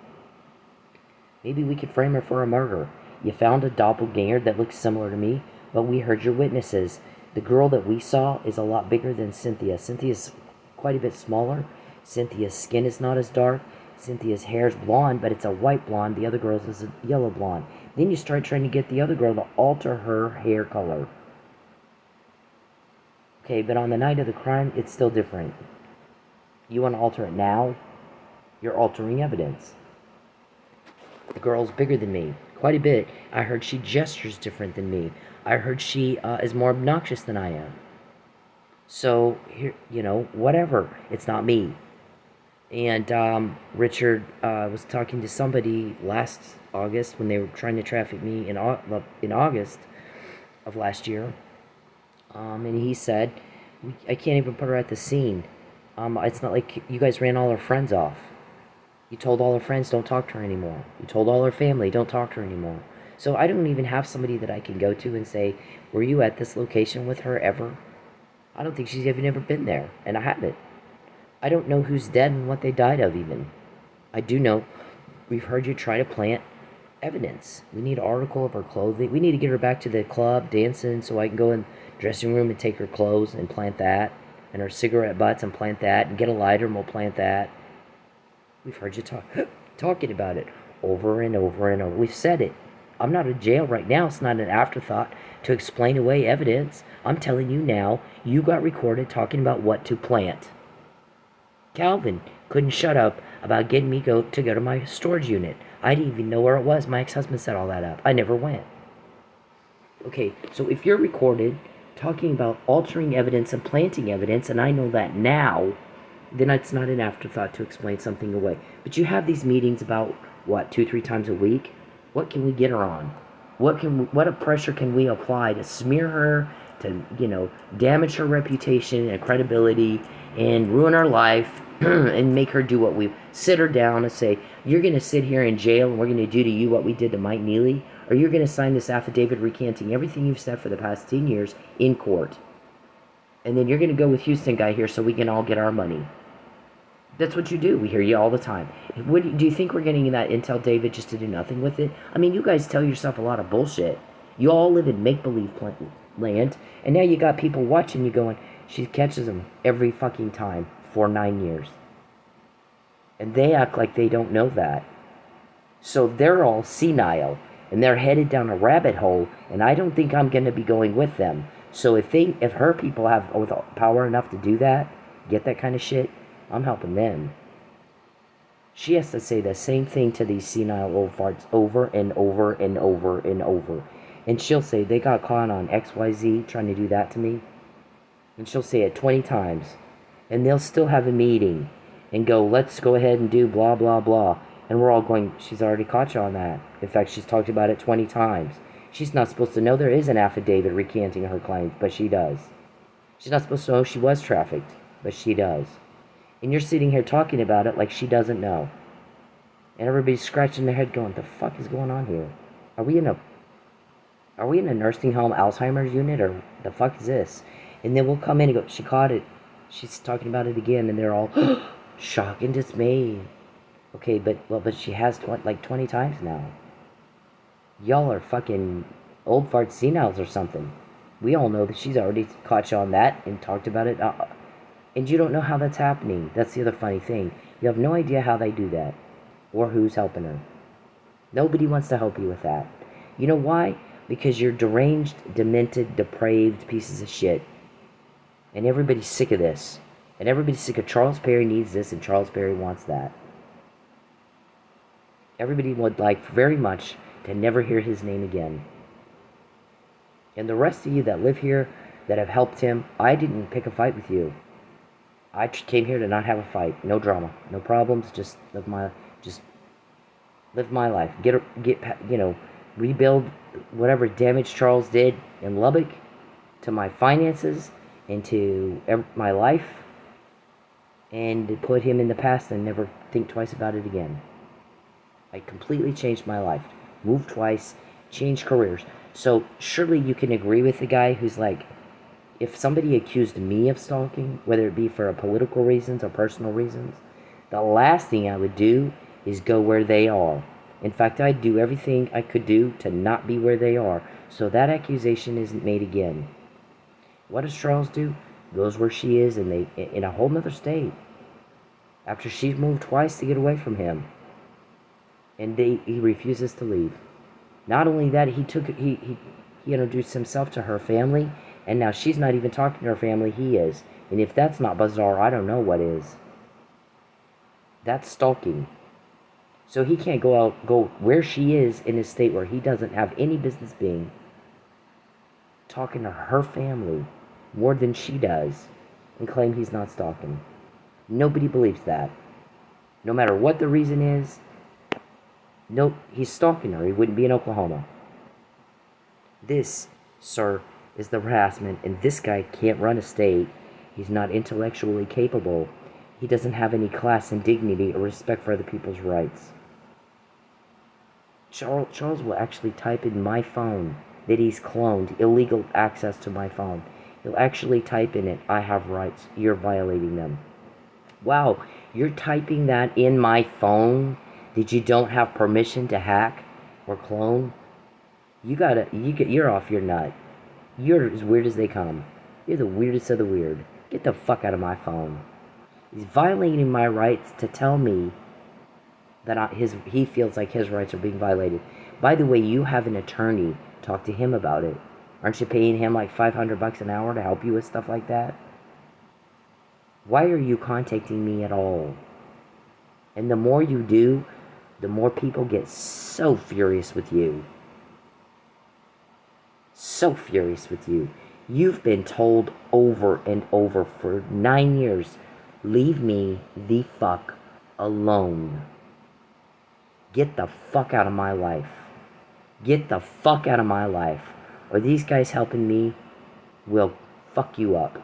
Maybe we could frame her for a murder. You found a doppelganger that looks similar to me, but we heard your witnesses. The girl that we saw is a lot bigger than Cynthia. Cynthia's quite a bit smaller. Cynthia's skin is not as dark. Cynthia's hair is blonde, but it's a white blonde. The other girl's is a yellow blonde. Then you start trying to get the other girl to alter her hair color. Okay, but on the night of the crime, it's still different. You want to alter it now? You're altering evidence. The girl's bigger than me, quite a bit. I heard she gestures different than me. I heard she is more obnoxious than I am. So, here, whatever. It's not me. And Richard was talking to somebody last August when they were trying to traffic me in August of last year. And he said, I can't even put her at the scene. It's not like you guys ran all her friends off. You told all her friends, don't talk to her anymore. You told all her family, don't talk to her anymore. So I don't even have somebody that I can go to and say, were you at this location with her ever? I don't think she's even ever been there, and I haven't. I don't know who's dead and what they died of even. I do know we've heard you try to plant evidence. We need an article of her clothing. We need to get her back to the club dancing so I can go in the dressing room and take her clothes and plant that, and her cigarette butts and plant that, and get a lighter and we'll plant that. We've heard you talking about it over and over and over. We've said it. I'm not in jail right now. It's not an afterthought to explain away evidence. I'm telling you now, you got recorded talking about what to plant. Calvin couldn't shut up about getting me to go to my storage unit. I didn't even know where it was. My ex-husband set all that up. I never went. Okay, so if you're recorded talking about altering evidence and planting evidence, and I know that now, then it's not an afterthought to explain something away. But you have these meetings about, 2-3 times a week? What can we get her on? What pressure can we apply to smear her, to, damage her reputation and credibility, and ruin her life, and make her do what we sit her down and say, you're going to sit here in jail and we're going to do to you what we did to Mike Neely? or you're going to sign this affidavit recanting everything you've said for the past 10 years in court. And then you're going to go with Houston guy here so we can all get our money. That's what you do. We hear you all the time. Do you think we're getting that intel, David, just to do nothing with it? I mean, you guys tell yourself a lot of bullshit. You all live in make-believe land, and now you got people watching you going, she catches them every fucking time for 9 years. And they act like they don't know that. So they're all senile, and they're headed down a rabbit hole, and I don't think I'm going to be going with them. So if her people have power enough to do that, get that kind of shit, I'm helping them. She has to say the same thing to these senile old farts over and over and over and over. And she'll say, they got caught on XYZ trying to do that to me. And she'll say it 20 times. And they'll still have a meeting and go, let's go ahead and do blah, blah, blah. And we're all going, she's already caught you on that. In fact, she's talked about it 20 times. She's not supposed to know there is an affidavit recanting her claims, but she does. She's not supposed to know she was trafficked, but she does. And you're sitting here talking about it like she doesn't know. And everybody's scratching their head going, the fuck is going on here? Are we in a nursing home Alzheimer's unit, or the fuck is this? And then we'll come in and go, she caught it. She's talking about it again, and they're all shocked and dismayed. Okay, but she has 20 times now. Y'all are fucking old fart seniles or something. We all know that she's already caught you on that and talked about it. And you don't know how that's happening. That's the other funny thing. You have no idea how they do that. Or who's helping her. Nobody wants to help you with that. You know why? Because you're deranged, demented, depraved pieces of shit. And everybody's sick of this. And everybody's sick of Charles Perry needs this and Charles Perry wants that. Everybody would like very much to never hear his name again. And the rest of you that live here, that have helped him, I didn't pick a fight with you. I came here to not have a fight. No drama. No problems. Just live my life. Rebuild whatever damage Charles did in Lubbock to my finances and to my life, and to put him in the past and never think twice about it again. I completely changed my life. Moved twice, changed careers. So surely you can agree with the guy who's like, if somebody accused me of stalking, whether it be for political reasons or personal reasons, the last thing I would do is go where they are. In fact, I'd do everything I could do to not be where they are, so that accusation isn't made again. What does Charles do? Goes where she is, and they in a whole nother state. After she's moved twice to get away from him, and he refuses to leave. Not only that, he introduced himself to her family, and now she's not even talking to her family. He is, and if that's not bizarre, I don't know what is. That's stalking. So he can't go where she is in a state where he doesn't have any business being, talking to her family more than she does, and claim he's not stalking. Nobody believes that. No matter what the reason is, no, he's stalking her. He wouldn't be in Oklahoma. This, sir, is the harassment, and this guy can't run a state. He's not intellectually capable. He doesn't have any class and dignity or respect for other people's rights. Charles will actually type in my phone that he's cloned, illegal access to my phone. He'll actually type in it, I have rights, you're violating them. Wow, you're typing that in my phone that you don't have permission to hack or clone? You're off your nut. You're as weird as they come. You're the weirdest of the weird. Get the fuck out of my phone. He's violating my rights to tell me that he feels like his rights are being violated. By the way, you have an attorney. Talk to him about it. Aren't you paying him like $500 an hour to help you with stuff like that? Why are you contacting me at all? And the more you do, the more people get so furious with you. So furious with you. You've been told over and over for 9 years, leave me the fuck alone. Get the fuck out of my life. Get the fuck out of my life. Or these guys helping me will fuck you up.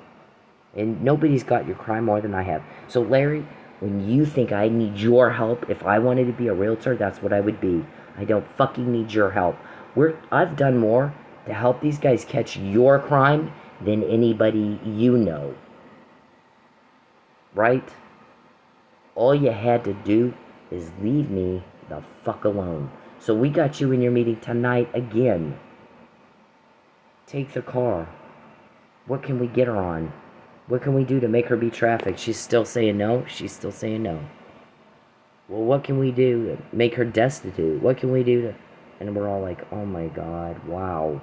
And nobody's got your crime more than I have. So Larry, when you think I need your help, if I wanted to be a realtor, that's what I would be. I don't fucking need your help. I've done more to help these guys catch your crime than anybody you know. Right? All you had to do is leave me the fuck alone. So we got you in your meeting tonight again. Take the car. What can we get her on? What can we do to make her be trafficked? She's still saying no. She's still saying no. Well, what can we do to make her destitute? What can we do to... And we're all like, oh my God, wow.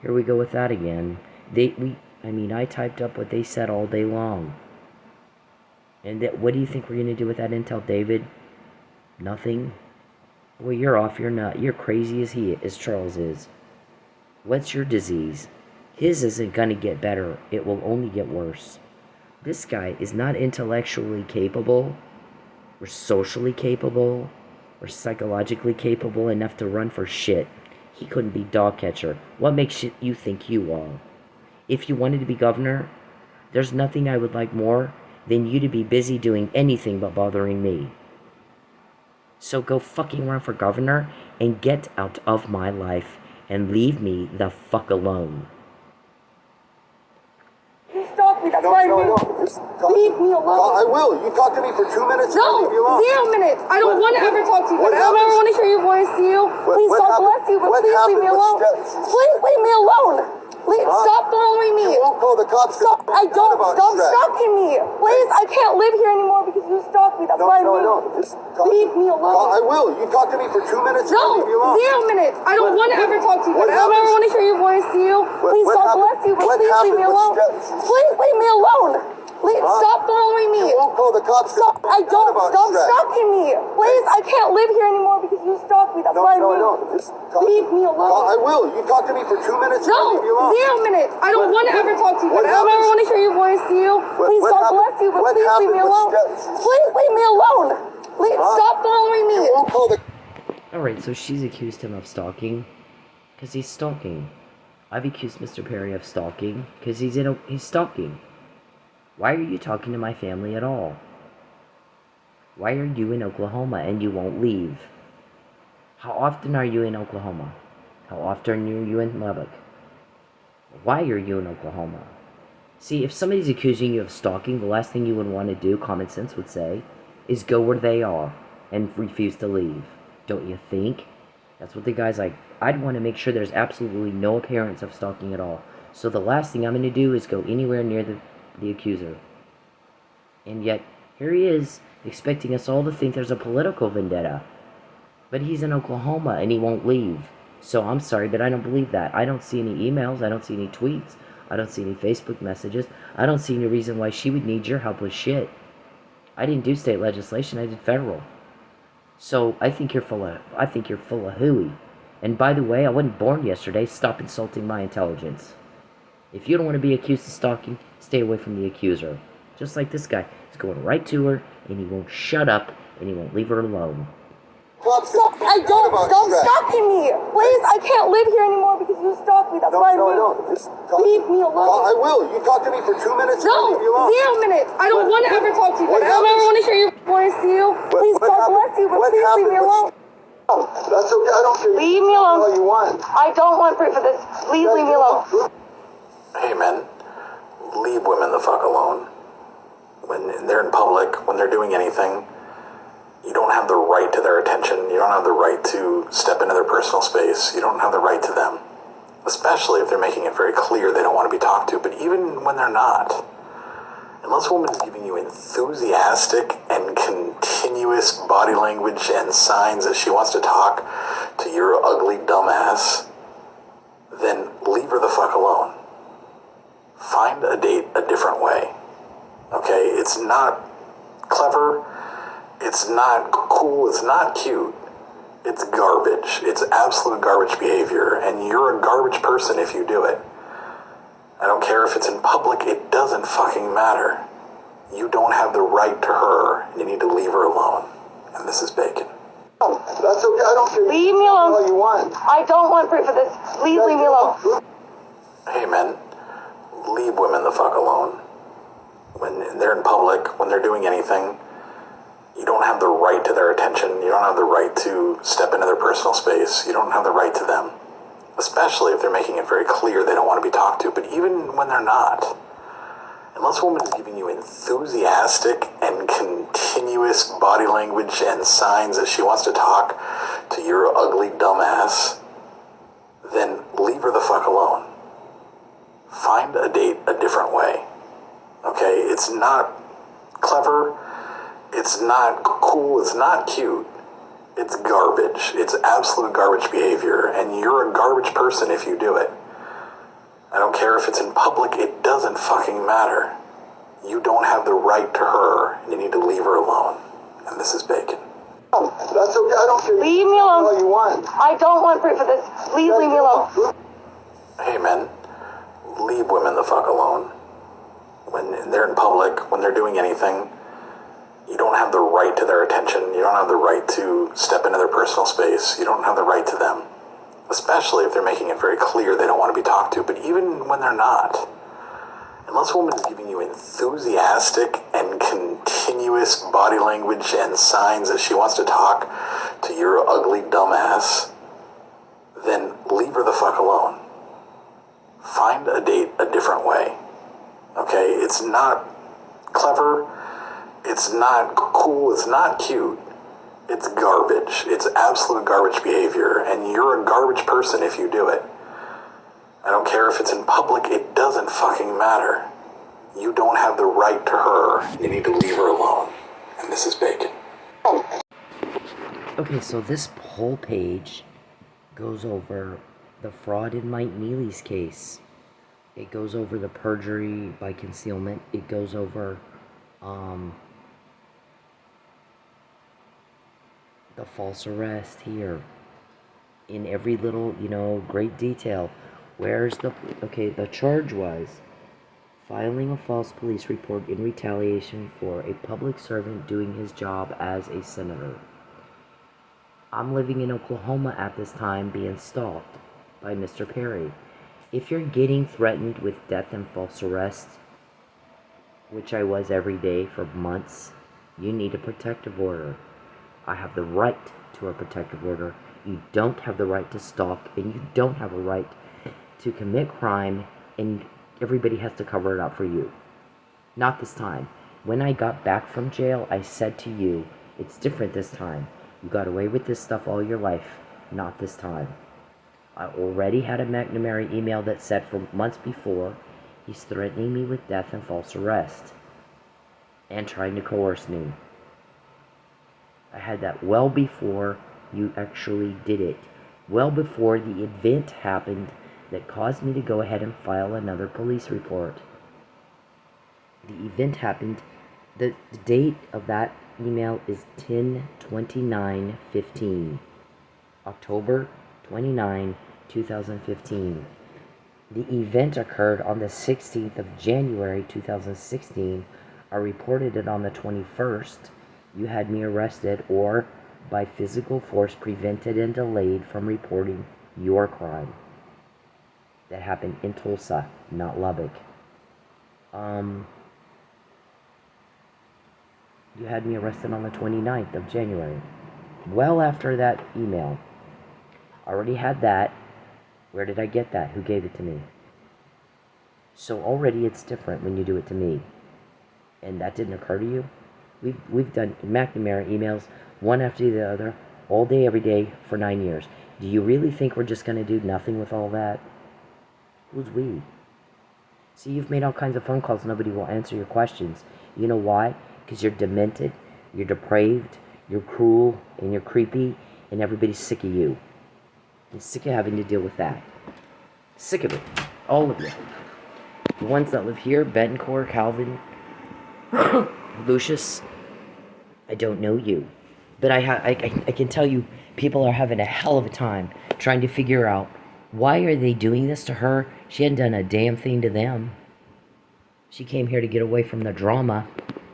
Here we go with that again. I typed up what they said all day long. And what do you think we're going to do with that intel, David? Nothing? Well, you're off your nut. You're crazy as Charles is. What's your disease? His isn't going to get better. It will only get worse. This guy is not intellectually capable, or socially capable, or psychologically capable enough to run for shit. He couldn't be dog catcher. What makes you think you are? If you wanted to be governor, there's nothing I would like more than you to be busy doing anything but bothering me. So go fucking run for governor and get out of my life and leave me the fuck alone. You stalked me, that's why I No. moved. Just Leave me alone. I will. You talk to me for 2 minutes. No, Leave me alone. 0 minutes. I don't want to ever talk to you. What I don't ever happens? want to hear your voice to you. Please, what God happened- bless you, but what please leave happened me with alone. steps? Please leave me alone. Stop following me. You won't call the cops. Stop. I don't. About Stop Shrek. stalking me. Please, I can't live here anymore because you stalked me. That's why I moved. Just talk. Leave me alone. I will. You talk to me for 2 minutes. No, Leave me alone. 0 minutes. I don't want to ever talk to you. What I don't ever happens? want to hear your voice to you. Please, what God happened- bless you, but what please leave me happened alone. with steps? Please leave me alone. Stop following me. You won't call the cops. Stop. I don't. About Stop Shrek. stalking me. Please, I can't live here anymore because you stalked me. That's why I moved. Just talk. Leave me alone. I will. You talk to me for 2 minutes. No, Leave me alone. 0 minutes. I don't want to ever talk to you. what I don't ever happens? want to hear your voice to you. Please, what God happened- bless you, but what please leave me happened with alone. steps? Please leave me alone. Stop following me. You won't call the. Alright, so she's accused him of stalking because he's stalking. I've accused Mr. Perry of stalking because he's stalking. Why are you talking to my family at all? Why are you in Oklahoma and you won't leave? How often are you in Oklahoma? How often are you in Lubbock? Why are you in Oklahoma? See, if somebody's accusing you of stalking, the last thing you would want to do, common sense would say, is go where they are and refuse to leave. Don't you think? That's what the guy's like. I'd want to make sure there's absolutely no appearance of stalking at all. So the last thing I'm going to do is go anywhere near the accuser. And yet, here he is, expecting us all to think there's a political vendetta. But he's in Oklahoma and he won't leave. So I'm sorry, but I don't believe that. I don't see any emails. I don't see any tweets. I don't see any Facebook messages. I don't see any reason why she would need your help with shit. I didn't do state legislation. I did federal. So I think you're full of hooey. And by the way, I wasn't born yesterday. Stop insulting my intelligence. If you don't want to be accused of stalking, stay away from the accuser. Just like this guy. He's going right to her, and he won't shut up, and he won't leave her alone. Stop. I don't. Stop stalking me. Please, I can't live here anymore because you stalked me. That's why I moved. Just talk. Leave me alone. I will. You talk to me for 2 minutes. No, Leave me alone. 0 minutes. I don't want to ever talk to you. what I don't ever happens? want to hear your voice to you. Please, what God happened- bless you, but what please leave happened me with alone. That's okay. I don't care. Leave me alone. All you want. I don't want proof of this. Please leave me alone. Hey men, leave women the fuck alone. When they're in public, when they're doing anything, you don't have the right to their attention. You don't have the right to step into their personal space. You don't have the right to them. Especially if they're making it very clear they don't want to be talked to, but even when they're not. Unless a woman is giving you enthusiastic and continuous body language and signs that she wants to talk to your ugly dumbass, then leave her the fuck alone. Find a date a different way. Okay? It's not clever. It's not cool. It's not cute. It's garbage. It's absolute garbage behavior. And you're a garbage person if you do it. I don't care if it's in public. It doesn't fucking matter. You don't have the right to her. And you need to leave her alone. And this is Bacon. That's okay. I don't care. Leave me alone. All you want. I don't want proof of this. Please leave me alone. Hey men, leave women the fuck alone. When they're in public, when they're doing anything, you don't have the right to their attention. You don't have the right to step into their personal space. You don't have the right to them. especially if they're making it very clear they don't want to be talked to, but even when they're not. Unless a woman is giving you enthusiastic and continuous body language and signs that she wants to talk to your ugly dumbass, then leave her the fuck alone. Find a date a different way. Okay? It's not clever. It's not cool. It's not cute. It's garbage. It's absolute garbage behavior, and you're a garbage person if you do it. I don't care if it's in public, it doesn't fucking matter. You don't have the right to her, and you need to leave her alone. And this is Bacon. Oh, that's okay. I don't care. Leave me alone. All you want. I don't want proof of this. Please leave me alone. Hey men, leave women the fuck alone. When they're in public, when they're doing anything, you don't have the right to their attention. You don't have the right to step into their personal space. You don't have the right to them. Especially if they're making it very clear they don't want to be talked to, but even when they're not. Unless a woman is giving you enthusiastic and continuous body language and signs that she wants to talk to your ugly dumbass, then leave her the fuck alone. Find a date a different way. Okay? It's not clever. It's not cool. It's not cute. It's garbage. It's absolute garbage behavior, and you're a garbage person if you do it. I don't care if it's in public, it doesn't fucking matter. You don't have the right to her. You need to leave her alone. And this is Bacon. Okay, so this whole page goes over the fraud in Mike Neely's case. It goes over the perjury by concealment. It goes over the false arrest here in every little, great detail. Where's the charge was filing a false police report in retaliation for a public servant doing his job as a senator. I'm living in Oklahoma at this time being stalked by Mr. Perry. If you're getting threatened with death and false arrest, which I was every day for months, you need a protective order. I have the right to a protective order. You don't have the right to stalk, and you don't have a right to commit crime, and everybody has to cover it up for you. Not this time. When I got back from jail, I said to you, it's different this time. You got away with this stuff all your life. Not this time. I already had a McNamara email that said for months before, he's threatening me with death and false arrest, and trying to coerce me. I had that well before you actually did it. Well before the event happened that caused me to go ahead and file another police report. The event happened. The date of that email is 10/29/15. October 29, 2015. The event occurred on the 16th of January 2016. I reported it on the 21st. You had me arrested or by physical force prevented and delayed from reporting your crime. That happened in Tulsa, not Lubbock. You had me arrested on the 29th of January. Well after that email. I already had that. Where did I get that? Who gave it to me? So already it's different when you do it to me. And that didn't occur to you? We've done McNamara emails, one after the other, all day, every day, for 9 years. Do you really think we're just going to do nothing with all that? Who's we? See, you've made all kinds of phone calls. Nobody will answer your questions. You know why? Because you're demented, you're depraved, you're cruel, and you're creepy, and everybody's sick of you. I'm sick of having to deal with that. Sick of it. All of you. The ones that live here, Betancourt, Calvin, Lucius, I don't know you. But I can tell you, people are having a hell of a time trying to figure out why are they doing this to her. She hadn't done a damn thing to them. She came here to get away from the drama.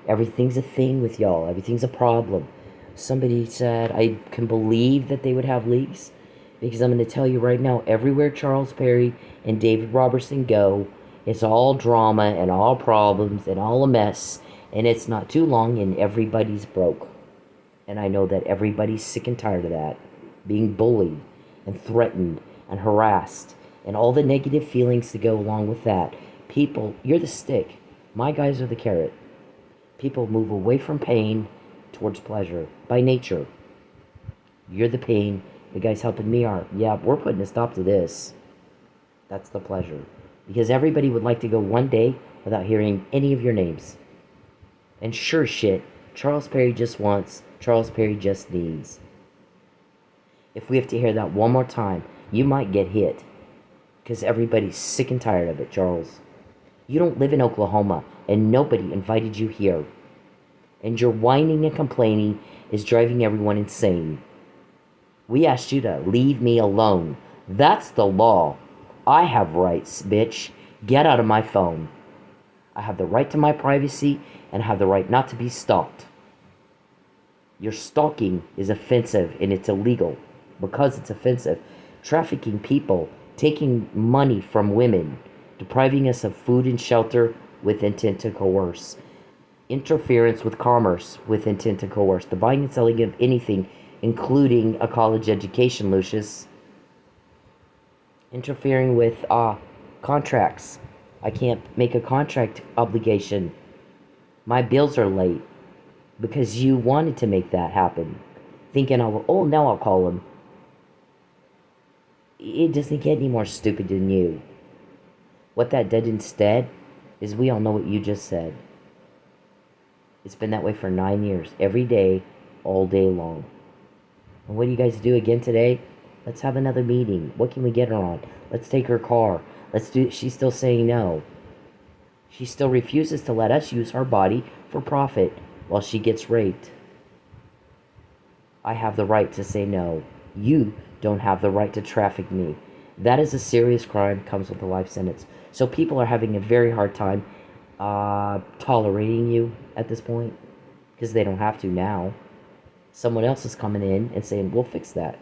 Everything's a thing with y'all. Everything's a problem. Somebody said, I can believe that they would have leaks, because I'm going to tell you right now, everywhere Charles Perry and David Robertson go, it's all drama and all problems and all a mess, and it's not too long and everybody's broke. And I know that everybody's sick and tired of that, being bullied and threatened and harassed and all the negative feelings that go along with that. People, you're the stick. My guys are the carrot. People move away from pain towards pleasure by nature. You're the pain. The guys helping me are, yeah, we're putting a stop to this. That's the pleasure. Because everybody would like to go one day without hearing any of your names. And sure shit, Charles Perry just wants, Charles Perry just needs. If we have to hear that one more time, you might get hit. Because everybody's sick and tired of it, Charles. You don't live in Oklahoma, and nobody invited you here. And your whining and complaining is driving everyone insane. We asked you to leave me alone. That's the law. I have rights, bitch. Get out of my phone. I have the right to my privacy, and I have the right not to be stalked. Your stalking is offensive, and it's illegal. Because it's offensive. Trafficking people, taking money from women, depriving us of food and shelter with intent to coerce. Interference with commerce with intent to coerce. The buying and selling of anything, including a college education, Lucius. Interfering with contracts. I can't make a contract obligation. My bills are late because you wanted to make that happen. Thinking, oh, now I'll call him. It doesn't get any more stupid than you. What that did instead is we all know what you just said. It's been that way for 9 years. Every day, all day long. And what do you guys do again today? Let's have another meeting. What can we get her on? Let's take her car. She's still saying no. She still refuses to let us use her body for profit while she gets raped. I have the right to say no. You don't have the right to traffic me. That is a serious crime, comes with a life sentence. So people are having a very hard time tolerating you at this point because they don't have to now. Someone else is coming in and saying, we'll fix that.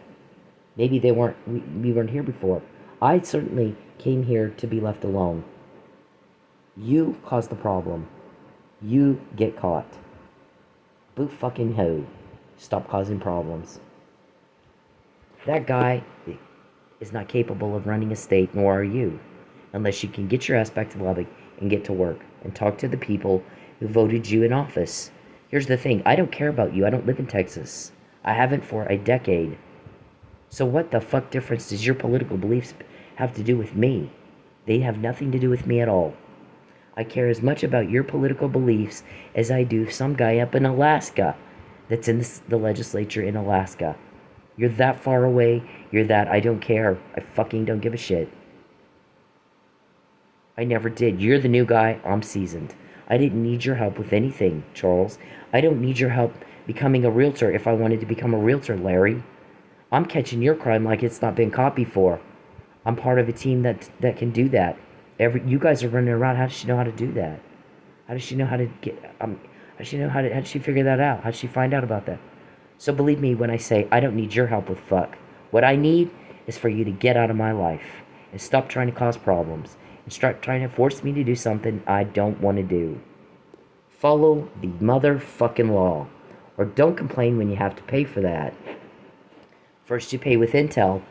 Maybe we weren't here before. I certainly came here to be left alone. You caused the problem. You get caught. Boo fucking ho. Stop causing problems. That guy is not capable of running a state, nor are you, unless you can get your ass back to Lubbock and get to work and talk to the people who voted you in office. Here's the thing. I don't care about you. I don't live in Texas. I haven't for a decade. So what the fuck difference does your political beliefs have to do with me? They have nothing to do with me at all. I care as much about your political beliefs as I do some guy up in Alaska that's in the legislature in Alaska. You're that far away. You're that I don't care. I fucking don't give a shit. I never did. You're the new guy. I'm seasoned. I didn't need your help with anything, Charles. I don't need your help becoming a realtor if I wanted to become a realtor, Larry. I'm catching your crime like it's not been caught before. I'm part of a team that can do that. You guys are running around. How does she know how to do that? How does she know how to get? How did she figure that out? How did she find out about that? So believe me when I say I don't need your help with fuck. What I need is for you to get out of my life and stop trying to cause problems and start trying to force me to do something I don't want to do. Follow the motherfucking law, or don't complain when you have to pay for that. First you pay with intel.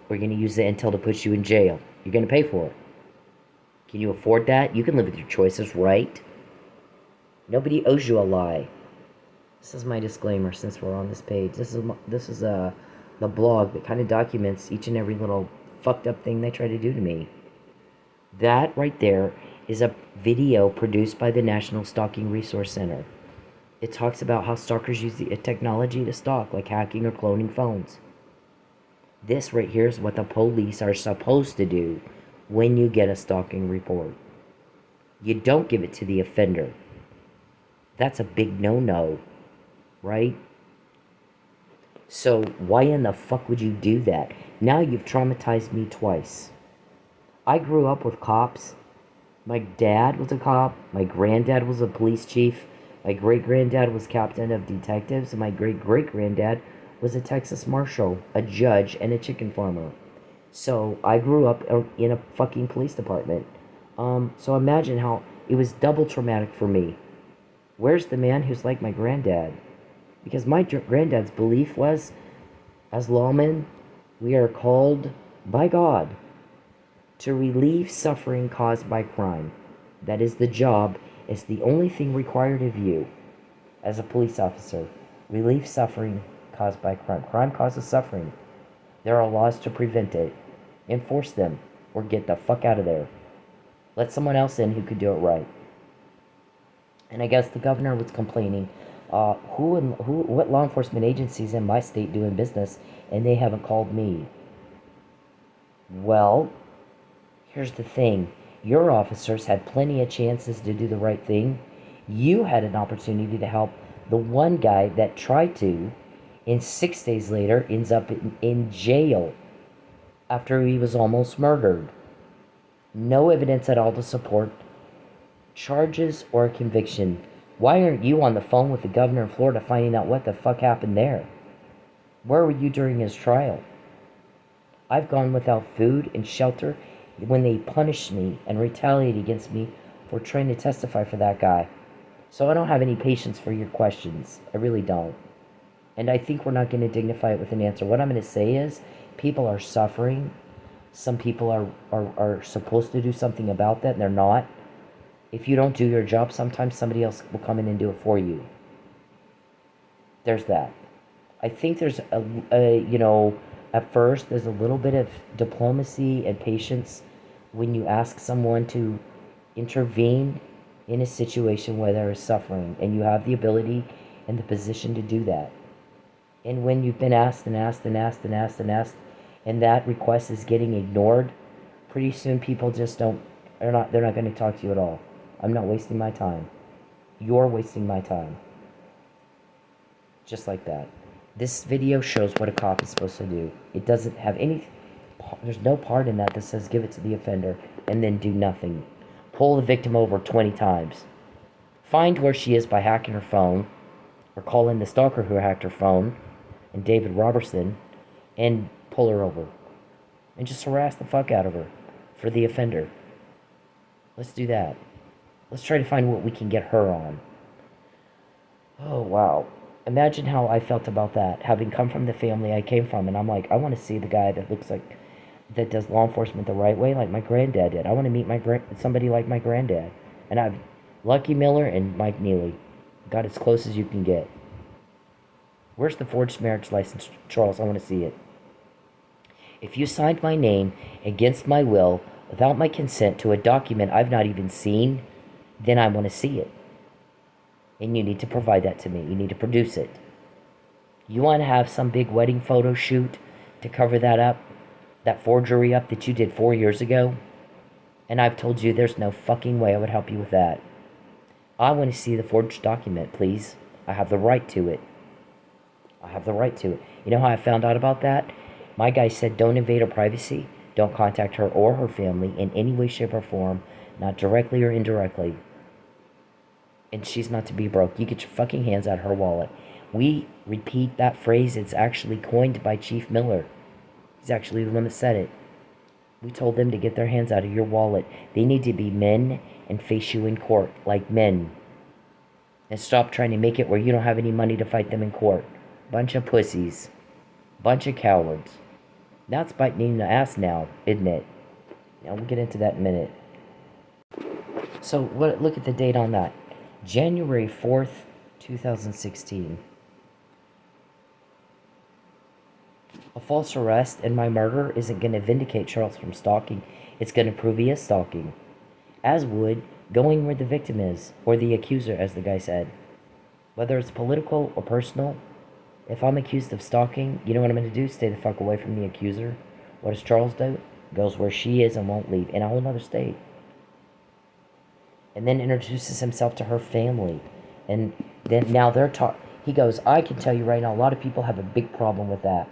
We're going to use the intel to put you in jail. You're going to pay for it. Can you afford that? You can live with your choices, right? Nobody owes you a lie. This is my disclaimer since we're on this page. This is the blog that kind of documents each and every little fucked up thing they try to do to me. That right there is a video produced by the National Stalking Resource Center. It talks about how stalkers use the technology to stalk, like hacking or cloning phones. This right here is what the police are supposed to do when you get a stalking report. You don't give it to the offender. That's a big no-no, right? So why in the fuck would you do that? Now you've traumatized me twice. I grew up with cops. My dad was a cop. My granddad was a police chief. My great-granddad was captain of detectives. And my great-great-granddad was a Texas marshal, a judge, and a chicken farmer. So I grew up in a fucking police department. So imagine how it was double traumatic for me. Where's the man who's like my granddad? Because my granddad's belief was, as lawmen, we are called by God to relieve suffering caused by crime. That is the job. It's the only thing required of you as a police officer. Relieve suffering caused by crime. Crime causes suffering. There are laws to prevent it. Enforce them or get the fuck out of there. Let someone else in who could do it right. And I guess the governor was complaining, what law enforcement agencies in my state doing business, and they haven't called me. Well, here's the thing. Your officers had plenty of chances to do the right thing. You had an opportunity to help the one guy that tried to, and 6 days later ends up in jail after he was almost murdered. No evidence at all to support charges or a conviction. Why aren't you on the phone with the governor of Florida finding out what the fuck happened there? Where were you during his trial? I've gone without food and shelter when they punished me and retaliated against me for trying to testify for that guy. So I don't have any patience for your questions. I really don't. And I think we're not going to dignify it with an answer. What I'm going to say is people are suffering. Some people are supposed to do something about that, and they're not. If you don't do your job, sometimes somebody else will come in and do it for you. There's that. I think there's at first there's a little bit of diplomacy and patience when you ask someone to intervene in a situation where there is suffering, and you have the ability and the position to do that. And when you've been asked and asked and asked and asked and asked, and that request is getting ignored, pretty soon people just they're not going to talk to you at all. I'm not wasting my time. You're wasting my time. Just like that. This video shows what a cop is supposed to do. It doesn't have there's no part in that says give it to the offender and then do nothing. Pull the victim over 20 times. Find where she is by hacking her phone, or call in the stalker who hacked her phone, and David Robertson, and pull her over. And just harass the fuck out of her for the offender. Let's do that. Let's try to find what we can get her on. Oh, wow. Imagine how I felt about that, having come from the family I came from, and I'm like, I want to see the guy that looks like, that does law enforcement the right way, like my granddad did. I want to meet somebody like my granddad. And I've Lucky Miller and Mike Neely. Got as close as you can get. Where's the forged marriage license, Charles? I want to see it. If you signed my name against my will, without my consent, to a document I've not even seen, then I want to see it. And you need to provide that to me. You need to produce it. You want to have some big wedding photo shoot to cover that up? That forgery up that you did 4 years ago? And I've told you there's no fucking way I would help you with that. I want to see the forged document, please. I have the right to it. I have the right to it. You know how I found out about that? My guy said don't invade her privacy. Don't contact her or her family in any way, shape, or form. Not directly or indirectly. And she's not to be broke. You get your fucking hands out of her wallet. We repeat that phrase. It's actually coined by Chief Miller. He's actually the one that said it. We told them to get their hands out of your wallet. They need to be men and face you in court like men. And stop trying to make it where you don't have any money to fight them in court. Bunch of pussies. Bunch of cowards. That's biting in the ass now, isn't it? Now we'll get into that in a minute. So look at the date on that. January 4th, 2016. A false arrest and my murder isn't going to vindicate Charles from stalking. It's going to prove he is stalking. As would going where the victim is, or the accuser, as the guy said. Whether it's political or personal, if I'm accused of stalking, you know what I'm going to do? Stay the fuck away from the accuser. What does Charles do? Goes where she is and won't leave, in a whole other state. And then introduces himself to her family. And then now they're he goes, I can tell you right now, a lot of people have a big problem with that.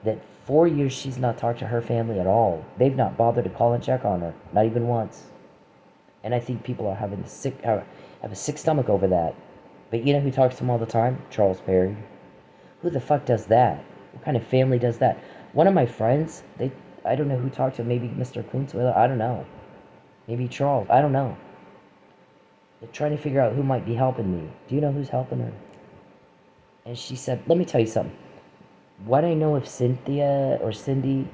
That 4 years she's not talked to her family at all. They've not bothered to call and check on her. Not even once. And I think people are having have a sick stomach over that. But you know who talks to him all the time? Charles Perry. Who the fuck does that? What kind of family does that? One of my friends, I don't know who talked to him. Maybe Mr. Kunzweiler. I don't know. Maybe Charles. I don't know. They're trying to figure out who might be helping me. Do you know who's helping her? And she said, let me tell you something. What I know of Cynthia or Cindy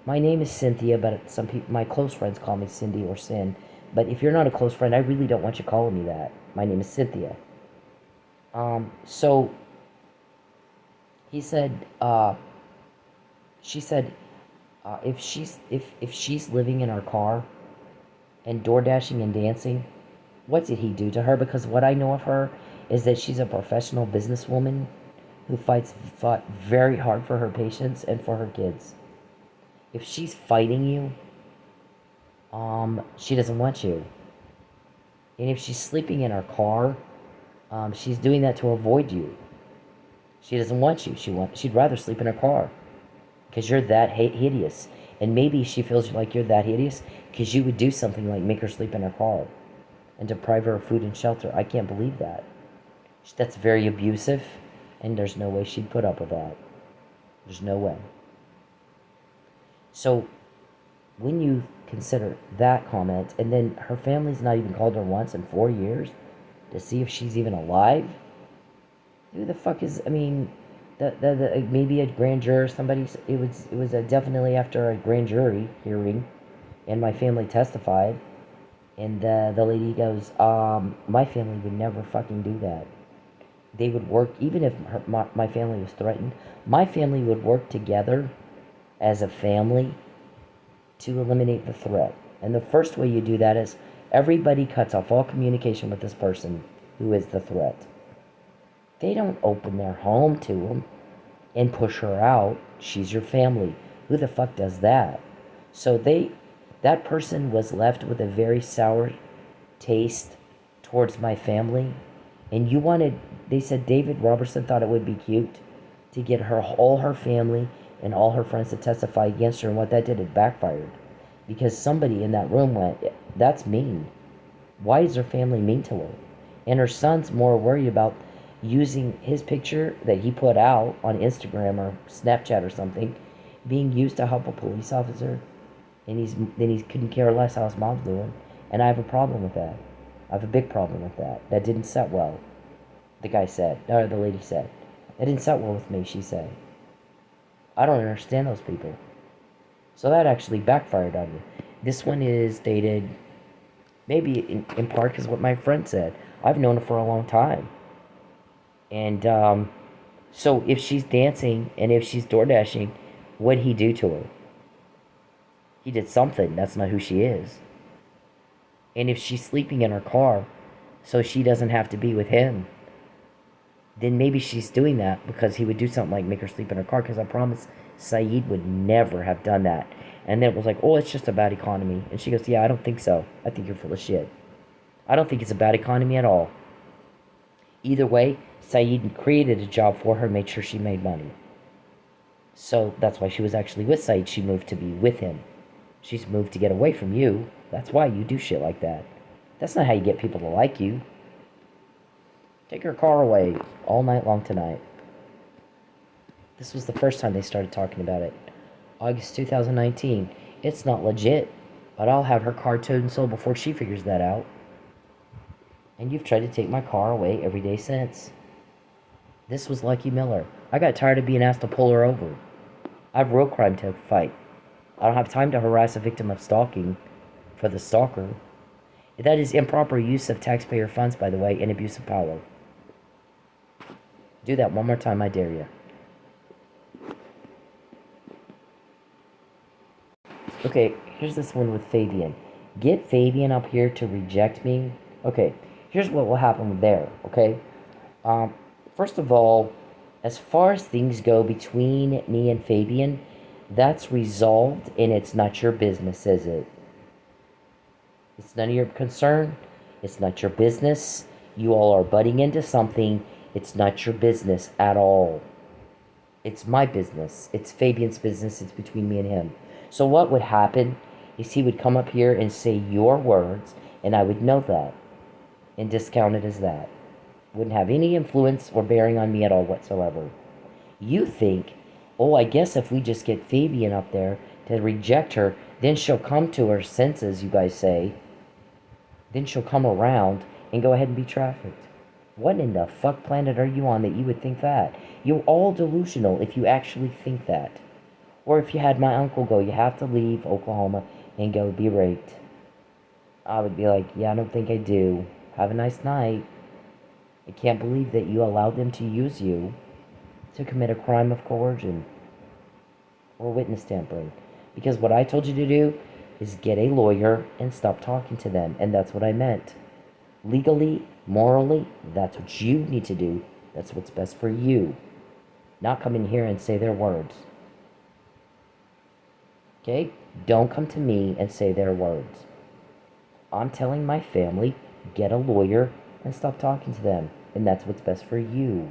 My name is Cynthia, but some people, my close friends call me Cindy or Sin. But if you're not a close friend, I really don't want you calling me that. My name is Cynthia. So he said, she said, if she's living in her car and door dashing and dancing, what did he do to her? Because what I know of her is that she's a professional businesswoman who fought very hard for her patients and for her kids. If she's fighting you, she doesn't want you. And if she's sleeping in her car, she's doing that to avoid you. She doesn't want you. She'd rather sleep in her car because you're that hideous. And maybe she feels like you're that hideous because you would do something like make her sleep in her car and deprive her of food and shelter. I can't believe that. That's very abusive, and there's no way she'd put up with that. There's no way. So when you consider that comment, and then her family's not even called her once in 4 years to see if she's even alive, who the fuck is? I mean, maybe a grand juror. Somebody. It was definitely after a grand jury hearing, and my family testified, and the lady goes, my family would never fucking do that. They would work, even if my family was threatened. My family would work together as a family to eliminate the threat. And the first way you do that is everybody cuts off all communication with this person who is the threat. They don't open their home to them and push her out. She's your family. Who the fuck does that? So that person was left with a very sour taste towards my family. And they said David Robertson thought it would be cute to get all her family and all her friends to testify against her, and what that did, it backfired. Because somebody in that room went, that's mean. Why is her family mean to her? And her son's more worried about using his picture that he put out on Instagram or Snapchat or something, being used to help a police officer, and he couldn't care less how his mom's doing. And I have a problem with that. I have a big problem with that. That didn't set well. The lady said. That didn't set well with me, she said. I don't understand those people. So that actually backfired on me. This one is dated, maybe in part because what my friend said. I've known her for a long time. And so if she's dancing and if she's door dashing, what'd he do to her? He did something. That's not who she is. And if she's sleeping in her car so she doesn't have to be with him, then maybe she's doing that because he would do something like make her sleep in her car, because I promise Saeed would never have done that. And then it was like, oh, it's just a bad economy. And she goes, yeah, I don't think so. I think you're full of shit. I don't think it's a bad economy at all. Either way, Saeed created a job for her, made sure she made money. So that's why she was actually with Saeed. She moved to be with him. She's moved to get away from you. That's why you do shit like that. That's not how you get people to like you. Take her car away all night long tonight. This was the first time they started talking about it. August 2019. It's not legit, but I'll have her car towed and sold before she figures that out. And you've tried to take my car away every day since. This was Lucky Miller. I got tired of being asked to pull her over. I have real crime to fight. I don't have time to harass a victim of stalking for the stalker. That is improper use of taxpayer funds, by the way, and abuse of power. Do that one more time, I dare you. Okay, here's this one with Fabian. Get Fabian up here to reject me. Okay, here's what will happen there, okay? First of all, as far as things go between me and Fabian, that's resolved, and it's not your business, is it? It's none of your concern. It's not your business. You all are butting into something. It's not your business at all. It's my business. It's Fabian's business. It's between me and him. So what would happen is he would come up here and say your words, and I would know that and discount it as that. Wouldn't have any influence or bearing on me at all whatsoever. You think, oh, I guess if we just get Fabian up there to reject her, then she'll come to her senses, you guys say. Then she'll come around and go ahead and be trafficked. What in the fuck planet are you on that you would think that? You're all delusional if you actually think that. Or if you had my uncle go, you have to leave Oklahoma and go be raped. I would be like, yeah, I don't think I do. Have a nice night. I can't believe that you allowed them to use you to commit a crime of coercion or witness tampering. Because what I told you to do is get a lawyer and stop talking to them. And that's what I meant. Legally, morally, that's what you need to do. That's what's best for you. Not come in here and say their words. Okay? Don't come to me and say their words. I'm telling my family, get a lawyer and stop talking to them. And that's what's best for you.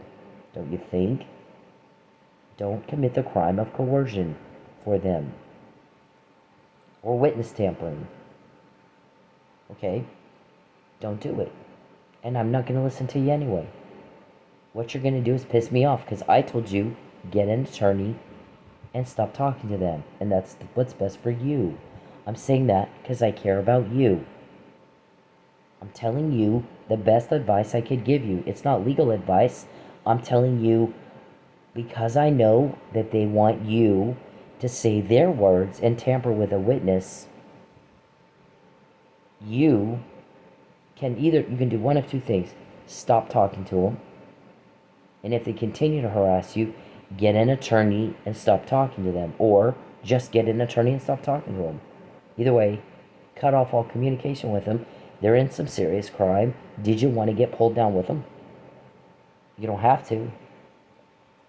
Don't you think? Don't commit the crime of coercion for them. Or witness tampering. Okay? Don't do it. And I'm not going to listen to you anyway. What you're going to do is piss me off because I told you, get an attorney and stop talking to them. And that's what's best for you. I'm saying that because I care about you. I'm telling you the best advice I could give you. It's not legal advice. I'm telling you because I know that they want you to say their words and tamper with a witness. You can do one of two things. Stop talking to them. And if they continue to harass you, get an attorney and stop talking to them. Or just get an attorney and stop talking to them. Either way, cut off all communication with them. They're in some serious crime. Did you want to get pulled down with them? You don't have to.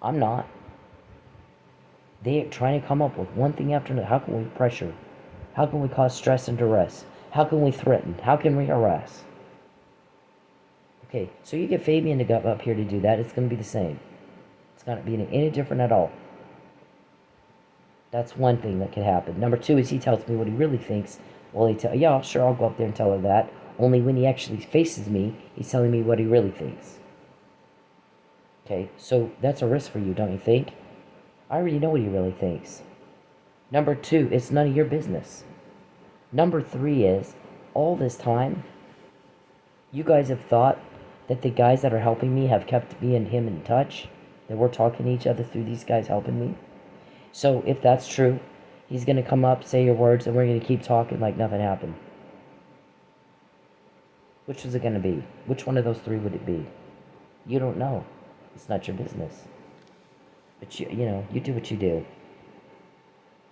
I'm not. They're trying to come up with one thing after another. How can we pressure? How can we cause stress and duress? How can we threaten? How can we harass? Okay, so you get Fabian to go up here to do that. It's going to be the same. It's not being any different at all. That's one thing that could happen. Number two is he tells me what he really thinks. Well, yeah, sure, I'll go up there and tell her that. Only when he actually faces me, he's telling me what he really thinks. Okay, so that's a risk for you, don't you think? I already know what he really thinks. Number two, it's none of your business. Number three is, all this time, you guys have thought that the guys that are helping me have kept me and him in touch, that we're talking to each other through these guys helping me. So if that's true, he's going to come up, say your words, and we're going to keep talking like nothing happened. Which is it going to be? Which one of those three would it be? You don't know. It's not your business. But you do what you do.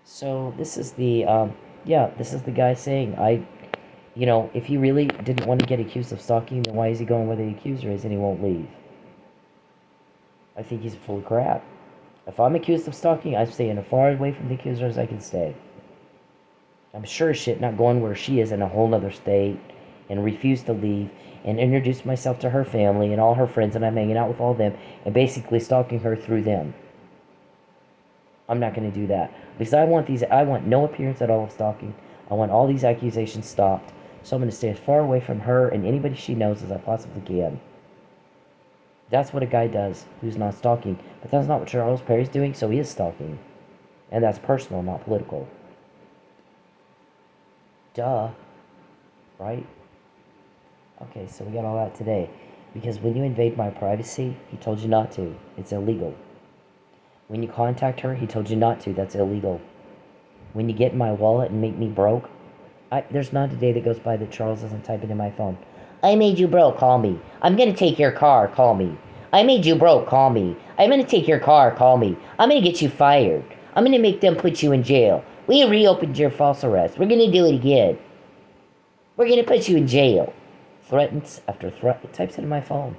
So this is the, this is the guy saying, if he really didn't want to get accused of stalking, then why is he going where the accuser is and he won't leave? I think he's full of crap. If I'm accused of stalking, I'm staying as far away from the accuser as I can stay. I'm sure as shit not going where she is in a whole other state and refuse to leave and introduce myself to her family and all her friends and I'm hanging out with all of them and basically stalking her through them. I'm not going to do that. Because I want no appearance at all of stalking. I want all these accusations stopped. So I'm going to stay as far away from her and anybody she knows as I possibly can. That's what a guy does who's not stalking. But that's not what Charles Perry's doing, so he is stalking. And that's personal, not political. Duh. Right? Okay, so we got all that today. Because when you invade my privacy, he told you not to. It's illegal. When you contact her, he told you not to. That's illegal. When you get in my wallet and make me broke, there's not a day that goes by that Charles doesn't type it in my phone. I made you broke, call me. I'm going to take your car, call me. I made you broke, call me. I'm going to take your car, call me. I'm going to get you fired. I'm going to make them put you in jail. We reopened your false arrest. We're going to do it again. We're going to put you in jail. Threatens after threat. It types it in my phone.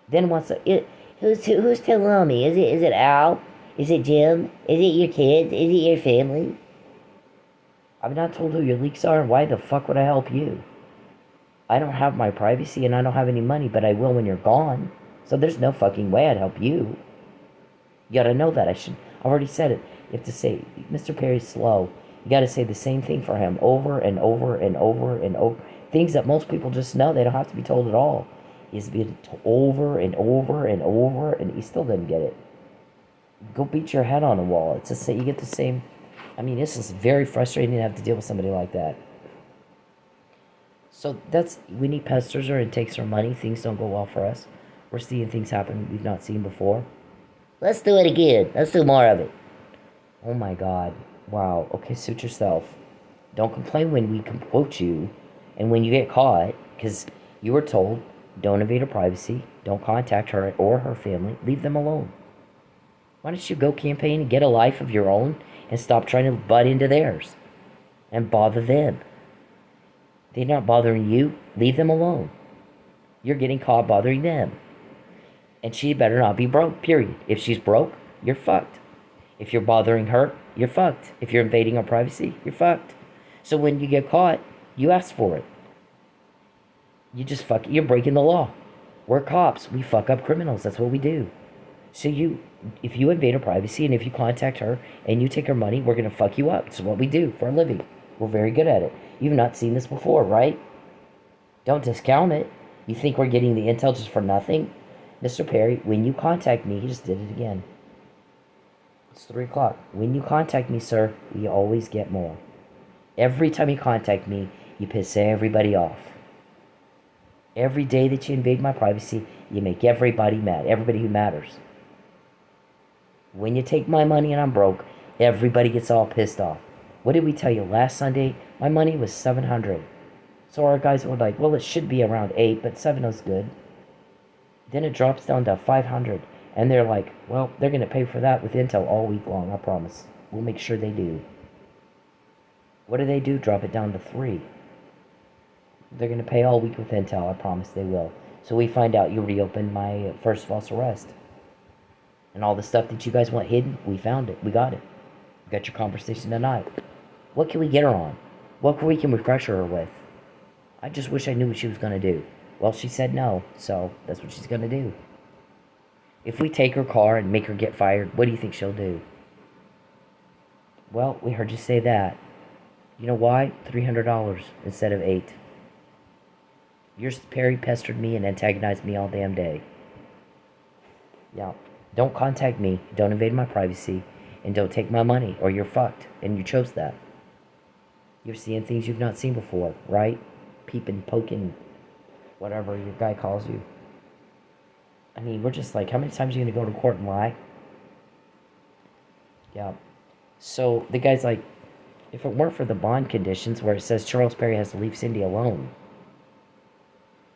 Then who's telling me? Is it Al? Is it Jim? Is it your kids? Is it your family? I'm not told who your leaks are. Why the fuck would I help you? I don't have my privacy and I don't have any money, but I will when you're gone. So there's no fucking way I'd help you. You gotta know that. I've already said it. You have to say, Mr. Perry's slow. You gotta say the same thing for him over and over and over and over. Things that most people just know. They don't have to be told at all. He's been over and over and over and he still didn't get it. Go beat your head on the wall. It's just that you get the same. I mean, this is very frustrating to have to deal with somebody like that. So we need pesters her and takes her money. Things don't go well for us. We're seeing things happen we've not seen before. Let's do it again. Let's do more of it. Oh my God. Wow. Okay, suit yourself. Don't complain when we quote you and when you get caught, because you were told don't invade her privacy, don't contact her or her family, leave them alone. Why don't you go campaign and get a life of your own and stop trying to butt into theirs and bother them? They're not bothering you, leave them alone. You're getting caught bothering them. And she better not be broke, period. If she's broke, you're fucked. If you're bothering her, you're fucked. If you're invading her privacy, you're fucked. So when you get caught, you ask for it. You just you're breaking the law. We're cops. We fuck up criminals. That's what we do. So if you invade her privacy and if you contact her and you take her money, we're going to fuck you up. It's what we do for a living. We're very good at it. You've not seen this before, right? Don't discount it. You think we're getting the intel just for nothing? Mr. Perry, when you contact me, he just did it again. It's 3 o'clock. When you contact me, sir, we always get more. Every time you contact me, you piss everybody off. Every day that you invade my privacy, you make everybody mad. Everybody who matters. When you take my money and I'm broke, everybody gets all pissed off. What did we tell you last Sunday? My money was $700. So our guys were like, well, it should be around 8, but 7 is good. Then it drops down to 500. And they're like, well, they're going to pay for that with intel all week long, I promise. We'll make sure they do. What do? Drop it down to 3. They're going to pay all week with intel, I promise they will. So we find out you reopened my first false arrest. And all the stuff that you guys want hidden, we found it. We got it. We got your conversation tonight. What can we get her on? What we can refresh her with? I just wish I knew what she was going to do. Well, she said no, so that's what she's going to do. If we take her car and make her get fired, what do you think she'll do? Well, we heard you say that. You know why? $300 instead of 8. Perry pestered me and antagonized me all damn day. Yeah. Don't contact me, don't invade my privacy, and don't take my money, or you're fucked. And you chose that. You're seeing things you've not seen before, right? Peeping, poking, whatever your guy calls you. I mean, we're just like, how many times are you going to go to court and lie? Yeah. So the guy's like, if it weren't for the bond conditions where it says Charles Perry has to leave Cindy alone,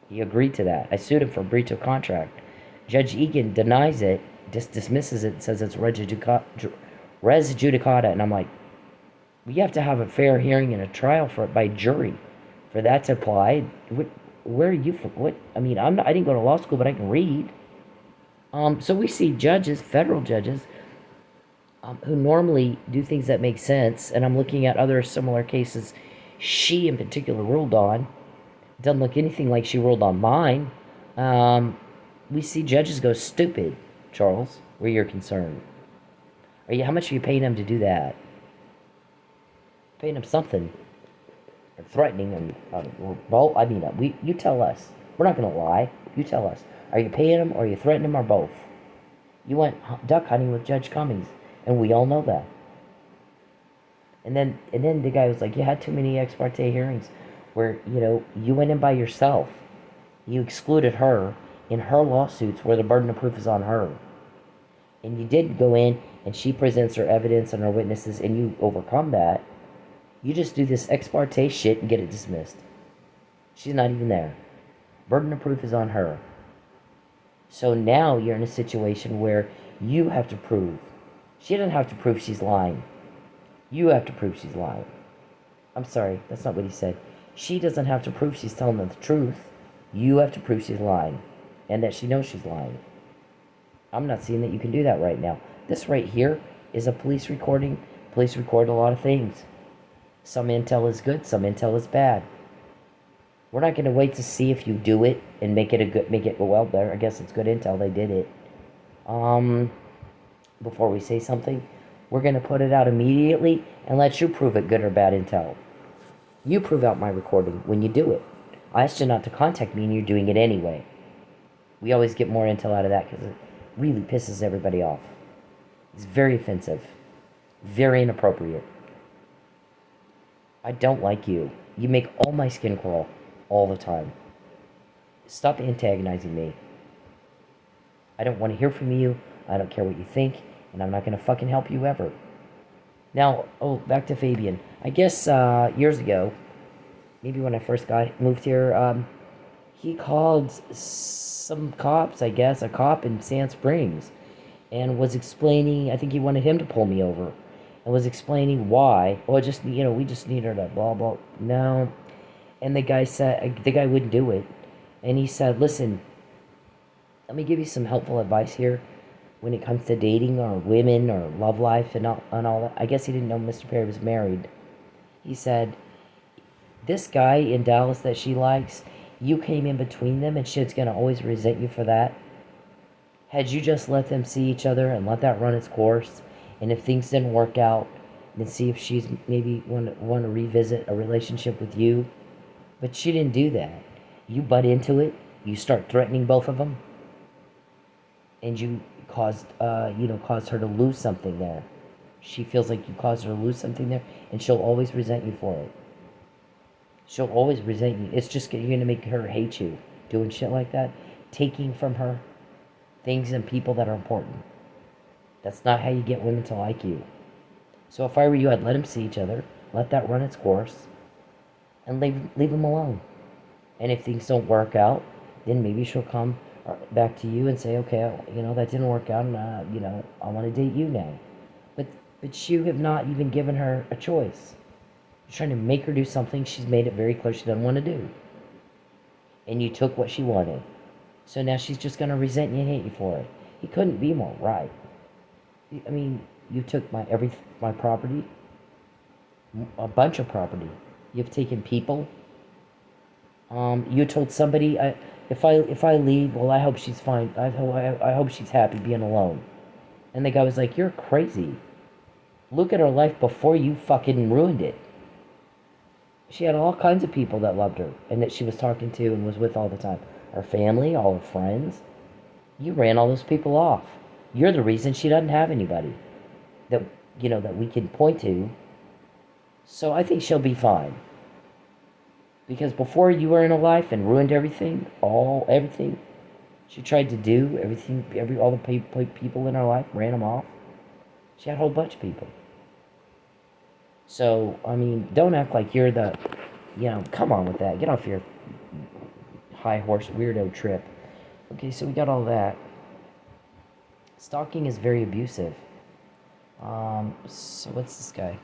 he agreed to that. I sued him for breach of contract. Judge Egan denies it, just dismisses it, and says it's res judicata. And I'm like, we have to have a fair hearing and a trial for it by jury for that to apply. Where are you from? What? I mean, I didn't go to law school, but I can read. So we see judges, federal judges, who normally do things that make sense, and I'm looking at other similar cases she in particular ruled on. Doesn't look anything like she ruled on mine. We see judges go stupid, Charles, where you're concerned. How much are you paying them to do that? Paying them something. Or threatening them. You tell us. We're not going to lie. You tell us. Are you paying them or are you threatening them or both? You went duck hunting with Judge Cummings, and we all know that. And then the guy was like, you had too many ex parte hearings where, you went in by yourself. You excluded her in her lawsuits where the burden of proof is on her. And you did go in and she presents her evidence and her witnesses and you overcome that. You just do this ex parte shit and get it dismissed. She's not even there. Burden of proof is on her. So now you're in a situation where you have to prove. She doesn't have to prove she's lying. You have to prove she's lying. I'm sorry, that's not what he said. She doesn't have to prove she's telling the truth. You have to prove she's lying. And that she knows she's lying. I'm not seeing that you can do that right now. This right here is a police recording. Police record a lot of things. Some intel is good, some intel is bad. We're not going to wait to see if you do it and make it well there. I guess it's good intel, they did it. Before we say something, we're going to put it out immediately and let you prove it good or bad intel. You prove out my recording when you do it. I asked you not to contact me and you're doing it anyway. We always get more intel out of that because it really pisses everybody off. It's very offensive. Very inappropriate. I don't like you. You make all my skin crawl all the time. Stop antagonizing me. I don't want to hear from you. I don't care what you think. And I'm not going to fucking help you ever. Now, back to Fabian. I guess years ago, maybe when I first moved here, he called some cops, I guess, a cop in Sand Springs, and was explaining, I think he wanted him to pull me over, and was explaining why. Oh, just, we just need her to blah, blah. No. And the guy wouldn't do it. And he said, listen, let me give you some helpful advice here when it comes to dating or women or love life and all that. I guess he didn't know Mr. Perry was married. He said, this guy in Dallas that she likes, you came in between them and shit's gonna always resent you for that. Had you just let them see each other and let that run its course, and if things didn't work out, then see if she's maybe want to revisit a relationship with you. But she didn't do that. You butt into it, you start threatening both of them, and you caused her to lose something there. She feels like you caused her to lose something there, and she'll always resent you for it. She'll always resent you. It's just you're gonna make her hate you doing shit like that, taking from her things and people that are important. That's not how you get women to like you. So if I were you, I'd let them see each other, let that run its course, and leave them alone. And if things don't work out, then maybe she'll come back to you and say, okay, that didn't work out, and I want to date you now. But you have not even given her a choice. You're trying to make her do something she's made it very clear she doesn't want to do. And you took what she wanted. So now she's just going to resent you and hate you for it. He couldn't be more right. I mean, you took my property, a bunch of property. You've taken people. You told somebody, if I leave, well, I hope she's fine. I hope she's happy being alone. And the guy was like, you're crazy. Look at her life before you fucking ruined it. She had all kinds of people that loved her and that she was talking to and was with all the time. Her family, all her friends. You ran all those people off. You're the reason she doesn't have anybody that we can point to. So I think she'll be fine. Because before you were in her life and ruined everything, she tried to do everything, all the people in her life, ran them off. She had a whole bunch of people. So, I mean, don't act like you're the, come on with that. Get off your high horse weirdo trip. Okay, so we got all that. Stalking is very abusive. So what's this guy?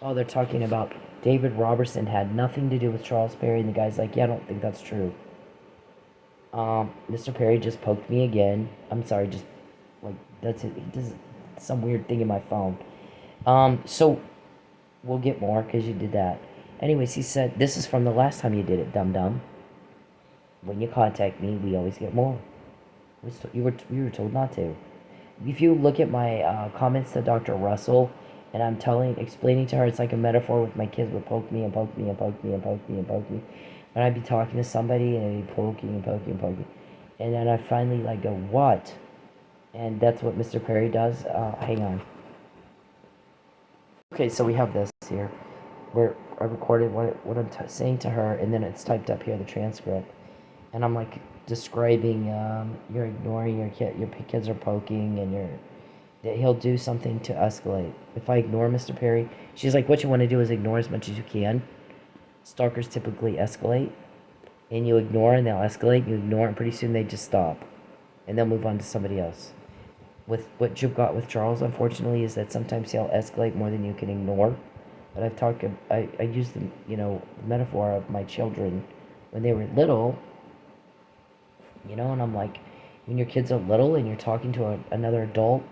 Oh, they're talking about David Robertson had nothing to do with Charles Perry, and the guy's like, yeah, I don't think that's true. Mr. Perry just poked me again. I'm sorry, just, that's it. He does some weird thing in my phone. So, we'll get more, because you did that. Anyways, he said, this is from the last time you did it, dum-dum. When you contact me, we always get more. You were told not to. If you look at my comments to Dr. Russell, and I'm explaining to her, it's like a metaphor with my kids would poke me and poke me and poke me and poke me and poke me. And I'd be talking to somebody and they'd be poking and poking and poking. And then I finally go, what? And that's what Mr. Perry does. Hang on. Okay, so we have this here, where I recorded what I'm saying to her, and then it's typed up here, the transcript. And I'm describing, you're ignoring your kids are poking, and that he'll do something to escalate. If I ignore Mr. Perry, she's like, what you want to do is ignore as much as you can. Stalkers typically escalate, and you ignore and they'll escalate, you ignore and pretty soon they just stop, and they'll move on to somebody else. With what you've got with Charles, unfortunately, is that sometimes he'll escalate more than you can ignore. But I use the metaphor of my children when they were little, and I'm like, when your kids are little and you're talking to another adult,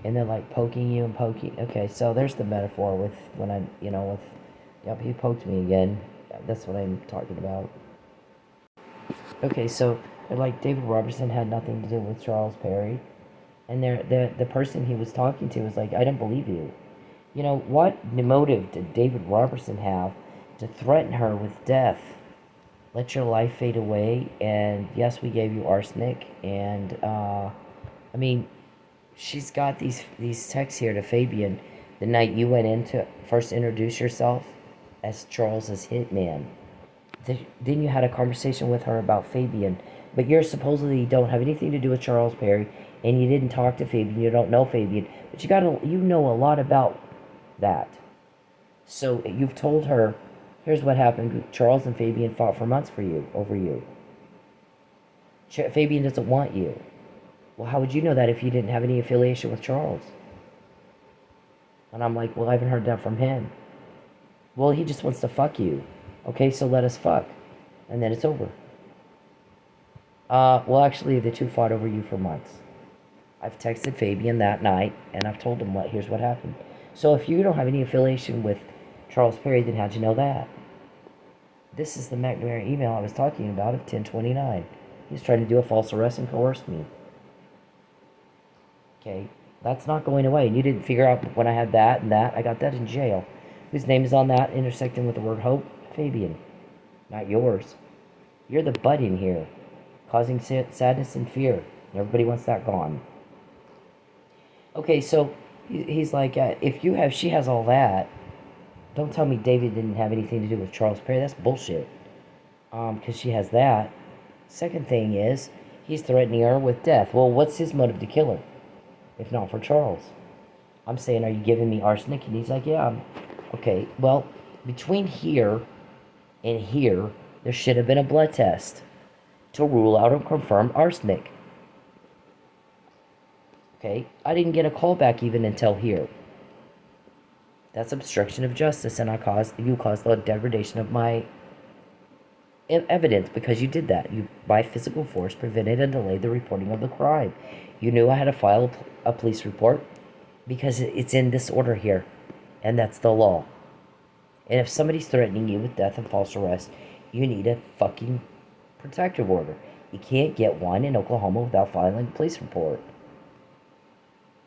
and they're poking you and poking. Okay, so there's the metaphor with when yep, he poked me again. That's what I'm talking about. Okay, so David Robertson had nothing to do with Charles Perry, and the person he was talking to was like, I don't believe you. What motive did David Robertson have to threaten her with death? Let your life fade away, and yes, we gave you arsenic, and she's got these texts here to Fabian the night you went in to first introduce yourself as Charles's hitman. Then you had a conversation with her about Fabian But you're supposedly don't have anything to do with Charles Perry, and you didn't talk to Fabian. You don't know Fabian, but you know a lot about that. So you've told her, here's what happened. Charles and Fabian fought for months over you. Fabian doesn't want you. Well, how would you know that if you didn't have any affiliation with Charles? And I'm like, well, I haven't heard that from him. Well, he just wants to fuck you. Okay, so let us fuck. And then it's over. Well, actually, the two fought over you for months. I've texted Fabian that night, and I've told him, here's what happened. So if you don't have any affiliation with Charles Perry, then how'd you know that? This is the McNamara email I was talking about of 10/29. He's trying to do a false arrest and coerce me. Okay, that's not going away. And you didn't figure out when I had that and that. I got that in jail. Whose name is on that intersecting with the word hope? Fabian. Not yours. You're the butt in here, causing sadness and fear. Everybody wants that gone. Okay, so he's like, she has all that, don't tell me David didn't have anything to do with Charles Perry. That's bullshit. Because she has that. Second thing is, he's threatening her with death. Well, what's his motive to kill her, if not for Charles? I'm saying, are you giving me arsenic? And he's like, yeah. Okay, well, between here and here, there should have been a blood test to rule out and confirm arsenic. Okay, I didn't get a call back even until here. That's obstruction of justice, and you caused the degradation of my evidence because you did that. You, by physical force, prevented and delayed the reporting of the crime. You knew I had to file a police report because it's in this order here, and that's the law. And if somebody's threatening you with death and false arrest, you need a fucking protective order. You can't get one in Oklahoma without filing a police report.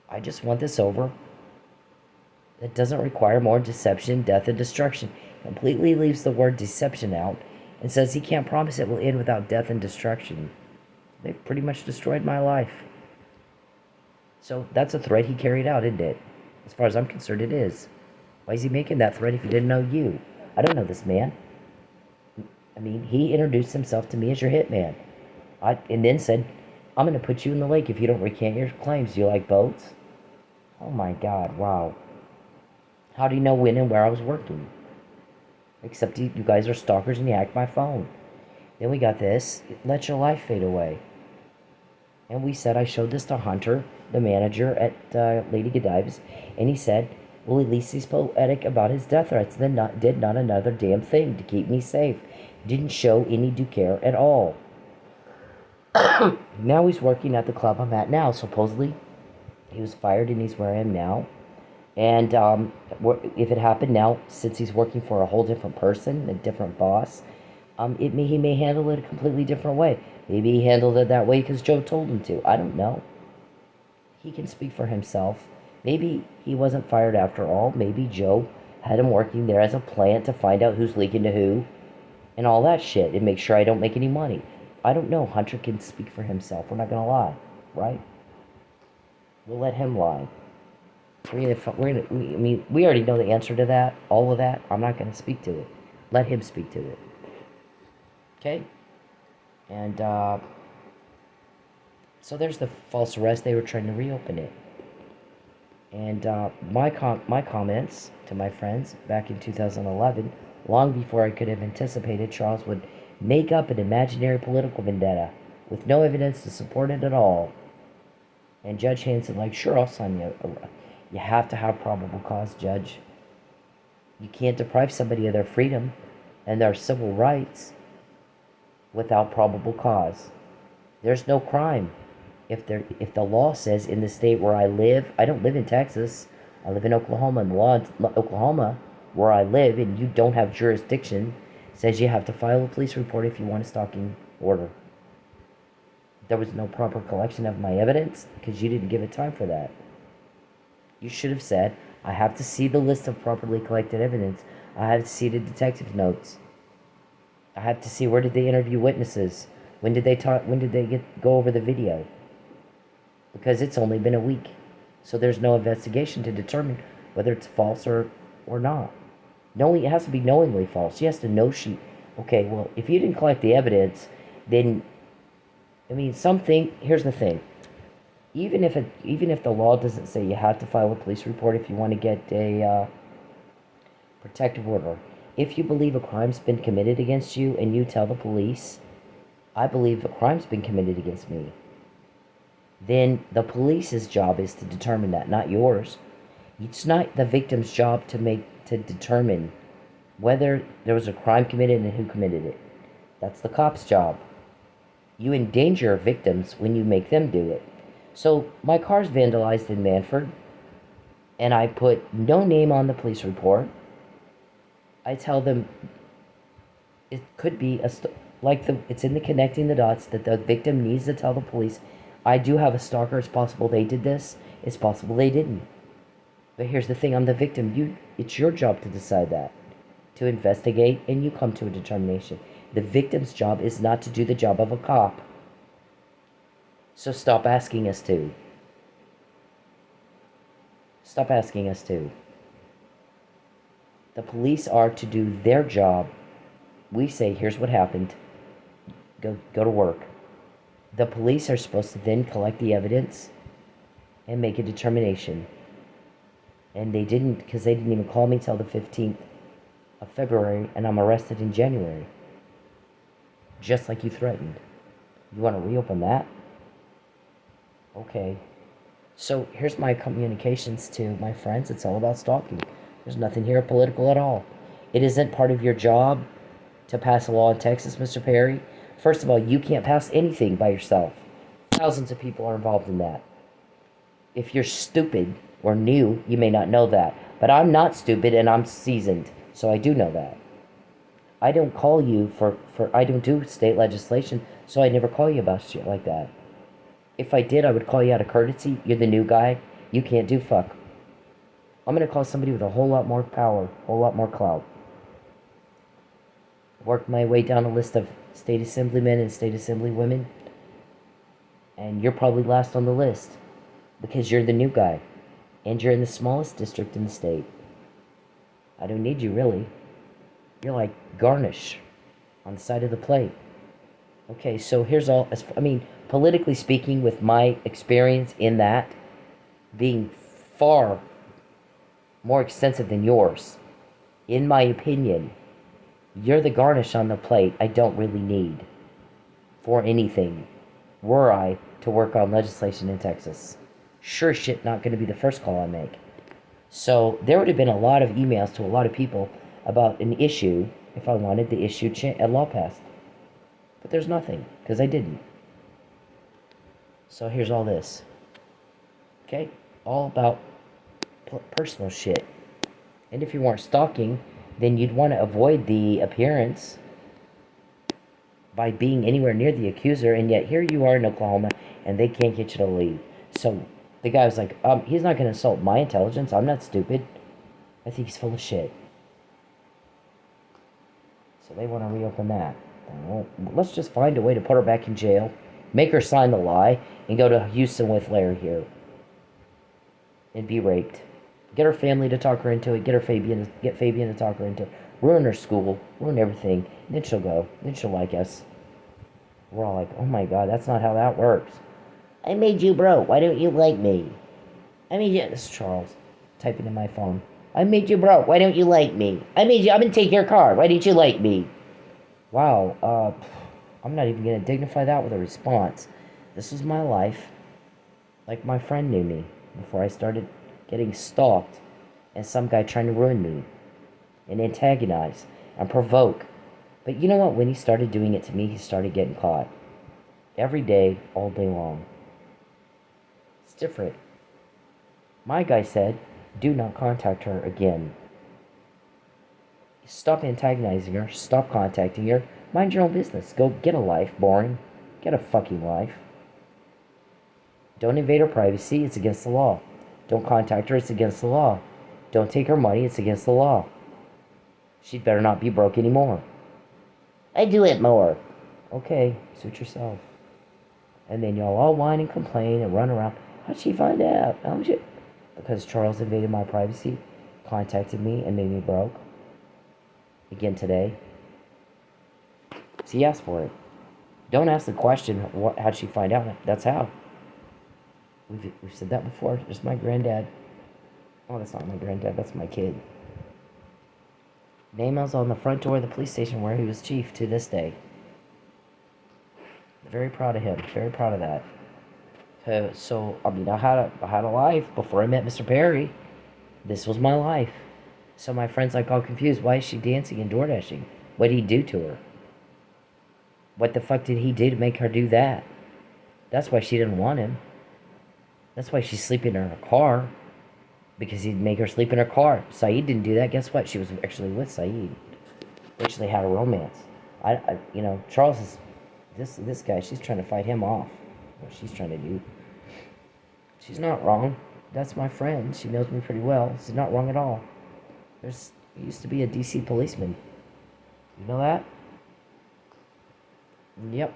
I just want this over. It doesn't require more deception, death, and destruction. Completely leaves the word deception out and says he can't promise it will end without death and destruction. They've pretty much destroyed my life. So that's a threat he carried out, isn't it? As far as I'm concerned, it is. Why is he making that threat if he didn't know you? I don't know this man. I mean, he introduced himself to me as your hitman. And then said, I'm going to put you in the lake if you don't recant your claims. Do you like boats? Oh my God, wow. How do you know when and where I was working? Except you guys are stalkers and you hacked my phone. Then we got this. Let your life fade away. And we said I showed this to Hunter, the manager at Lady Godiva's, and he said, well, at least he's poetic about his death threats. Then did not another damn thing to keep me safe. Didn't show any due care at all. Now he's working at the club I'm at now. Supposedly, he was fired and he's where I am now. And if it happened now, since he's working for a whole different person, a different boss, he may handle it a completely different way. Maybe he handled it that way because Joe told him to. I don't know. He can speak for himself. Maybe he wasn't fired after all. Maybe Joe had him working there as a plant to find out who's leaking to who and all that shit and make sure I don't make any money. I don't know. Hunter can speak for himself. We're not going to lie, right? We'll let him lie. We already know the answer to that, all of that. I'm not going to speak to it. Let him speak to it. Okay? And, so there's the false arrest. They were trying to reopen it. And, my comments to my friends back in 2011, long before I could have anticipated Charles would make up an imaginary political vendetta with no evidence to support it at all. And Judge Hanson, like, sure, I'll sign you. You have to have probable cause, Judge. You can't deprive somebody of their freedom and their civil rights without probable cause. There's no crime. If the law says in the state where I live, I don't live in Texas, I live in Oklahoma, and the law in Oklahoma, where I live, and you don't have jurisdiction, says you have to file a police report if you want a stalking order. There was no proper collection of my evidence because you didn't give it time for that. You should have said, I have to see the list of properly collected evidence. I have to see the detective notes. I have to see where did they interview witnesses. When did they go over the video? Because it's only been a week. So there's no investigation to determine whether it's false or not. It has to be knowingly false. She has to know okay, well, if you didn't collect the evidence, then I mean, here's the thing. Even if the law doesn't say you have to file a police report if you want to get a protective order, if you believe a crime's been committed against you and you tell the police, I believe a crime's been committed against me, then the police's job is to determine that, not yours. It's not the victim's job to determine whether there was a crime committed and who committed it. That's the cop's job. You endanger victims when you make them do it. So my car's vandalized in Manford, and I put no name on the police report. I tell them it could be it's in the connecting the dots that the victim needs to tell the police, I do have a stalker. It's possible they did this. It's possible they didn't. But here's the thing, I'm the victim. It's your job to decide that, to investigate, and you come to a determination. The victim's job is not to do the job of a cop. So stop asking us to. Stop asking us to. The police are to do their job. We say, here's what happened. Go to work. The police are supposed to then collect the evidence and make a determination. And they didn't, because they didn't even call me till the 15th of February, and I'm arrested in January. Just like you threatened. You want to reopen that? Okay. So here's my communications to my friends. It's all about stalking. There's nothing here political at all. It isn't part of your job to pass a law in Texas, Mr. Perry. First of all, you can't pass anything by yourself. Thousands of people are involved in that. If you're stupid or new, you may not know that. But I'm not stupid and I'm seasoned, so I do know that. I don't call you I don't do state legislation, so I never call you about shit like that. If I did, I would call you out of courtesy. You're the new guy. You can't do fuck. I'm going to call somebody with a whole lot more power, a whole lot more clout. Work my way down a list of state assemblymen and state assemblywomen, and you're probably last on the list because you're the new guy, and you're in the smallest district in the state. I don't need you, really. You're like garnish on the side of the plate. Okay, so here's all, politically speaking, with my experience in that being far more extensive than yours, in my opinion, you're the garnish on the plate I don't really need for anything, were I to work on legislation in Texas. Sure shit not going to be the first call I make. So there would have been a lot of emails to a lot of people about an issue if I wanted the issue a law passed. But there's nothing, because I didn't. So here's all this. Okay? All about personal shit. And if you weren't stalking, then you'd want to avoid the appearance by being anywhere near the accuser, and yet here you are in Oklahoma, and they can't get you to leave. So the guy was like, he's not going to insult my intelligence. I'm not stupid. I think he's full of shit. So they want to reopen that. Well, let's just find a way to put her back in jail, make her sign the lie, and go to Houston with Larry here and be raped. Get her family to talk her into it. Get Fabian to talk her into it. Ruin her school. Ruin everything. And then she'll go. Then she'll like us. We're all like, oh my God, that's not how that works. I made you broke. Why don't you like me? This is Charles typing in my phone. I made you broke. Why don't you like me? I'm going to take your car. Why didn't you like me? Wow. I'm not even going to dignify that with a response. This is my life. Like my friend knew me before I started getting stalked and some guy trying to ruin me and antagonize and provoke. But you know what? When he started doing it to me, he started getting caught. Every day, all day long. It's different. My guy said, do not contact her again. Stop antagonizing her. Stop contacting her. Mind your own business. Go get a life, boring. Get a fucking life. Don't invade her privacy. It's against the law. Don't contact her. It's against the law. Don't take her money. It's against the law. She'd better not be broke anymore. I do it more. Okay, suit yourself. And then y'all all whine and complain and run around. How'd she find out? How'd she? Because Charles invaded my privacy, contacted me, and made me broke. Again today. So he asked for it. Don't ask the question, how'd she find out? That's how. We've said that before. It's my granddad. Oh, that's not my granddad. That's my kid. Name was on the front door of the police station where he was chief to this day. Very proud of him. Very proud of that. So, I mean, I had a life before I met Mr. Perry. This was my life. So my friends like all confused. Why is she dancing and door dashing? What did he do to her? What the fuck did he do to make her do that? That's why she didn't want him. That's why she's sleeping in her car. Because he'd make her sleep in her car. Saeed didn't do that. Guess what? She was actually with Saeed. They actually had a romance. Charles is this guy. She's trying to fight him off. What she's trying to do. She's not wrong. That's my friend. She knows me pretty well. She's not wrong at all. There used to be a DC policeman. You know that? Yep.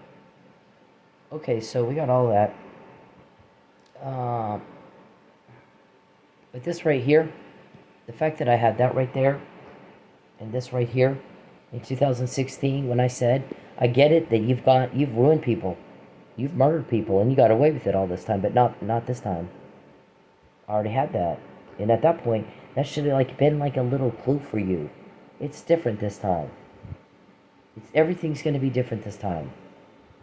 Okay, so we got all that. But this right here, the fact that I had that right there, and this right here, in 2016, when I said, I get it that you've ruined people, you've murdered people, and you got away with it all this time, but not this time. I already had that, and at that point, that should have been like a little clue for you. It's different this time. Everything's going to be different this time.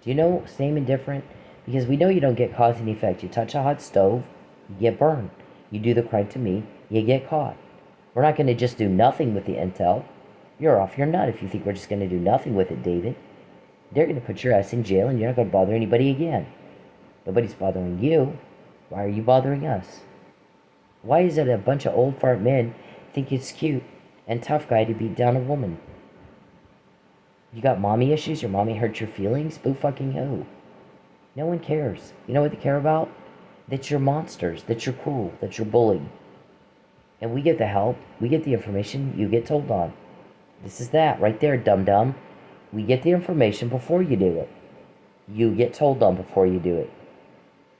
Do you know same and different? Because we know you don't get cause and effect. You touch a hot stove, you get burned. You do the crime to me, you get caught. We're not going to just do nothing with the intel. You're off your nut if you think we're just going to do nothing with it, David. They're going to put your ass in jail and you're not going to bother anybody again. Nobody's bothering you. Why are you bothering us? Why is it a bunch of old fart men think it's cute and tough guy to beat down a woman? You got mommy issues? Your mommy hurt your feelings? Boo fucking who? No one cares. You know what they care about? That you're monsters, that you're cruel, that you're bullied. And we get the help, we get the information, you get told on. This is that, right there, dum-dum. We get the information before you do it. You get told on before you do it.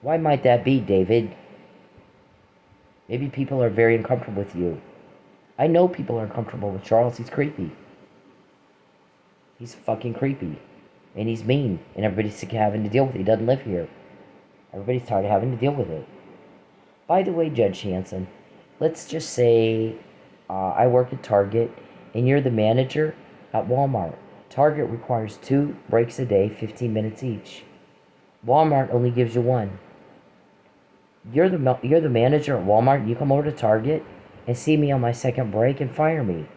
Why might that be, David? Maybe people are very uncomfortable with you. I know people are uncomfortable with Charles, he's creepy. He's fucking creepy. And he's mean, and everybody's sick of having to deal with it. He doesn't live here. Everybody's tired of having to deal with it. By the way, Judge Hanson, let's just say I work at Target and you're the manager at Walmart. Target requires 2 breaks a day, 15 minutes each. Walmart only gives you 1. You're the manager at Walmart and you come over to Target and see me on my second break and fire me.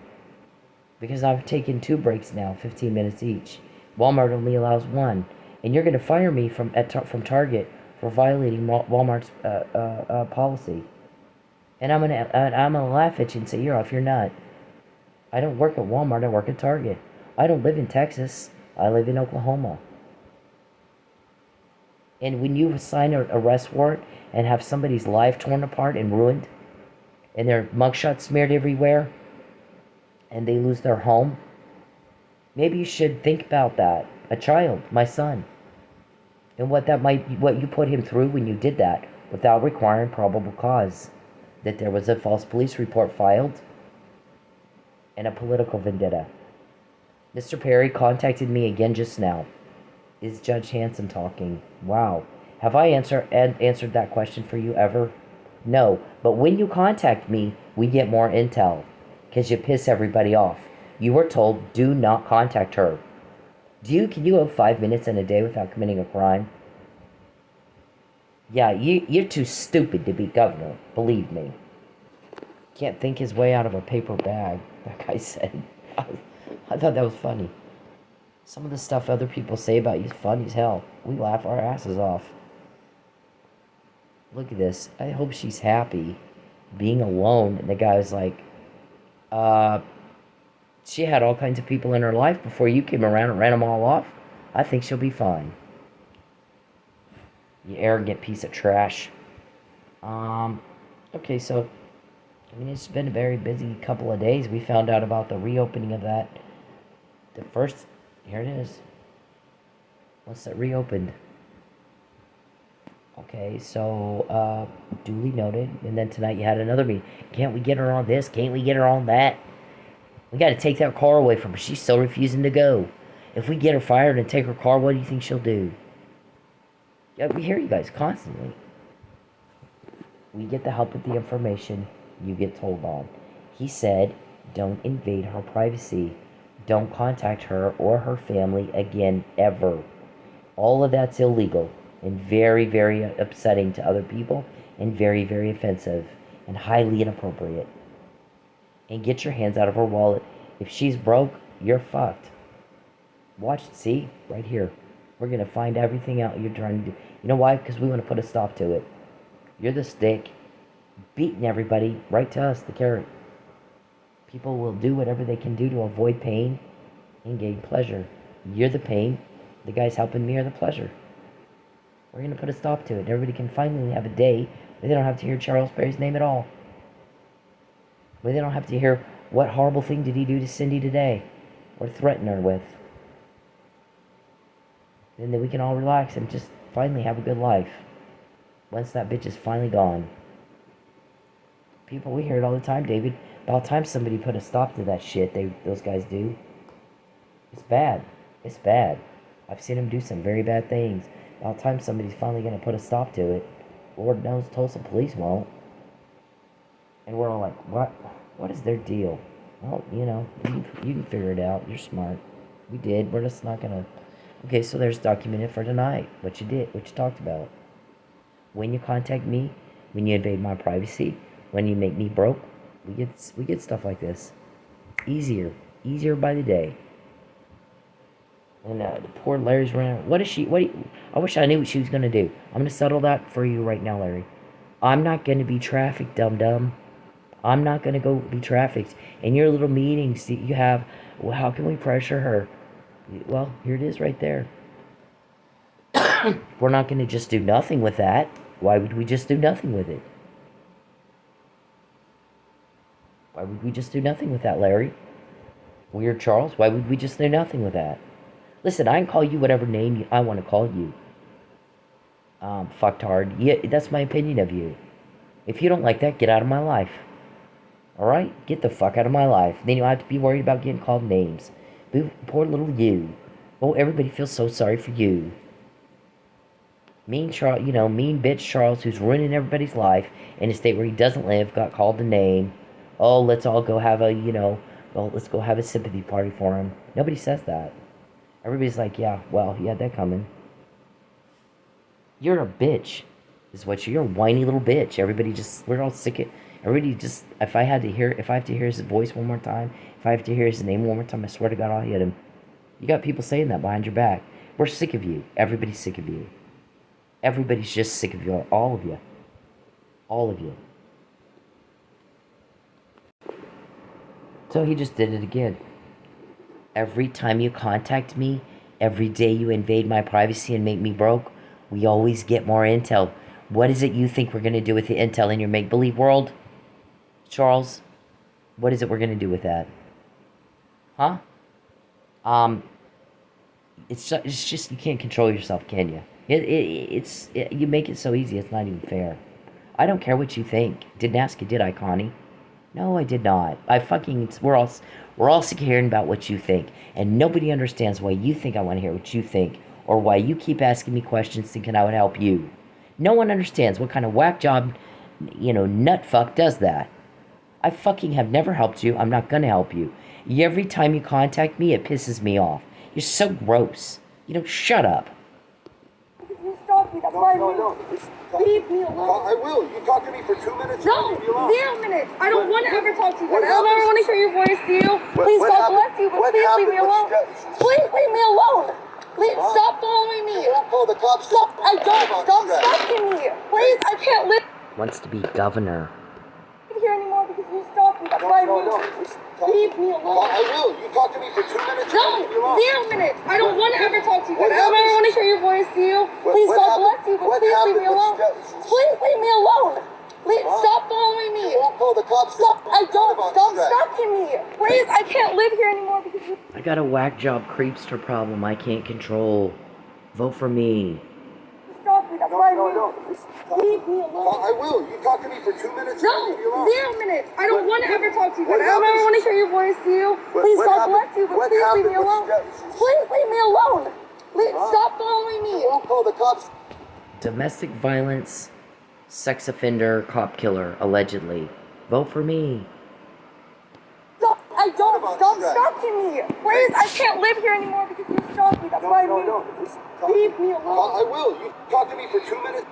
Because I've taken 2 breaks now, 15 minutes each. Walmart only allows 1. And you're going to fire me from Target for violating Walmart's policy. And I'm gonna laugh at you and say, you're off your nut. I don't work at Walmart, I work at Target. I don't live in Texas, I live in Oklahoma. And when you sign an arrest warrant and have somebody's life torn apart and ruined, and their mugshot smeared everywhere, and they lose their home, maybe you should think about that. A child, my son. And what you put him through when you did that without requiring probable cause. That there was a false police report filed and a political vendetta. Mr. Perry contacted me again just now. Is Judge Hanson talking? Wow. Have I answered that question for you ever? No. But when you contact me, we get more intel. Because you piss everybody off. You were told, do not contact her. Can you go 5 minutes in a day without committing a crime? Yeah, you're too stupid to be governor, believe me. Can't think his way out of a paper bag, that guy said. I thought that was funny. Some of the stuff other people say about you is funny as hell. We laugh our asses off. Look at this. I hope she's happy being alone. And the guy was like, she had all kinds of people in her life before you came around and ran them all off. I think she'll be fine. You arrogant piece of trash. Okay, so, it's been a very busy couple of days. We found out about the reopening of that. Here it is. Once that reopened. Okay, so, duly noted. And then tonight you had another meeting. Can't we get her on this? Can't we get her on that? We got to take that car away from her. She's still refusing to go. If we get her fired and take her car, what do you think she'll do? Yeah, we hear you guys constantly. We get the help with the information you get told on. He said, don't invade her privacy. Don't contact her or her family again, ever. All of that's illegal and very, very upsetting to other people and very, very offensive and highly inappropriate. And get your hands out of her wallet. If she's broke, you're fucked. Watch, see, right here. We're going to find everything out you're trying to do. You know why? Because we want to put a stop to it. You're the stick, beating everybody right to us, the carrot. People will do whatever they can do to avoid pain and gain pleasure. You're the pain. The guys helping me are the pleasure. We're going to put a stop to it. Everybody can finally have a day where they don't have to hear Charles Perry's name at all. Where they don't have to hear what horrible thing did he do to Cindy today or threaten her with. And then we can all relax and just finally have a good life. Once that bitch is finally gone. People, we hear it all the time, David. About time somebody put a stop to that shit those guys do. It's bad. It's bad. I've seen them do some very bad things. About time somebody's finally going to put a stop to it. Lord knows Tulsa police won't. And we're all like, what? What is their deal? Well, you know, you can figure it out. You're smart. We did. We're just not going to... Okay, so there's documented for tonight. What you did. What you talked about. When you contact me, when you invade my privacy, when you make me broke, we get stuff like this. Easier by the day. And the poor Larry's running. I wish I knew what she was gonna do. I'm gonna settle that for you right now, Larry. I'm not gonna be trafficked, dum-dum. I'm not gonna go be trafficked. In your little meetings that you have, well, how can we pressure her? Well, here it is right there. We're not gonna just do nothing with that. Why would we just do nothing with it? Why would we just do nothing with that, Larry? Weird Charles, why would we just do nothing with that? Listen, I can call you whatever name I want to call you. Fucktard. Yeah, that's my opinion of you. If you don't like that, get out of my life. Alright? Get the fuck out of my life. Then you don't have to be worried about getting called names. Poor little you. Oh, everybody feels so sorry for you. Mean bitch Charles, who's ruining everybody's life in a state where he doesn't live, got called a name. Oh, let's all go have let's go have a sympathy party for him. Nobody says that. Everybody's like, yeah, well, he had that coming. You're a bitch, is what you're a whiny little bitch. We're all sick of, if I have to hear his voice one more time, if I have to hear his name one more time, I swear to God, I'll hit him. You got people saying that behind your back. We're sick of you. Everybody's sick of you. Everybody's just sick of you. All of you. All of you. So he just did it again. Every time you contact me, every day you invade my privacy and make me broke, we always get more intel. What is it you think we're going to do with the intel in your make-believe world? Charles, what is it we're going to do with that? Huh? It's just you can't control yourself, can you? You make it so easy, it's not even fair. I don't care what you think. Didn't ask you, did I, Connie? No, I did not. We're all sick of hearing about what you think, and nobody understands why you think I want to hear what you think, or why you keep asking me questions thinking I would help you. No one understands what kind of whack job, nut fuck does that. I fucking have never helped you. I'm not gonna help you. Every time you contact me, it pisses me off. You're so gross. Shut up. You stop me. That's why leave me alone. I will. You talk to me for 2 minutes. No, 0 minutes. I don't want to ever talk to you. I don't ever want to hear your voice, you. Please, God bless you, but please leave me alone. Please leave me alone. Please stop following me. Don't call the cops. Stop. I don't. Stop stalking me. Please, I can't live Wants to be governor. here anymore because you stopped me. That's why leave me alone. I will. You talk to me for 2 minutes. No, 0 minutes. I don't want to ever talk to you. I don't ever want to hear your voice, you. Please, God bless you, but please leave me alone. Please leave me alone. Please stop following me. Don't call the cops. Stop. I don't. Stop stalking me. Please, I can't live here anymore because you. I got a whack job creepster problem I can't control. Vote for me. Stop me. stalking. That's what I mean. No. Leave me alone. I will. You talk to me for 2 minutes. No, I'll leave you alone. 0 minutes. I don't want to ever talk to you. What I don't ever happens- want to hear your voice, you. Please, what God happened- bless you, but what please leave me happened alone. was- Please leave me alone. Stop following me. I'll call the cops. Domestic violence, sex offender, cop killer, allegedly. Vote for me. Stop. I don't. about Stop stress? stalking me. Please, I can't live here anymore because you're stalking. That's what I mean. No. Just talk. Leave me alone. I will. You talk to me for 2 minutes.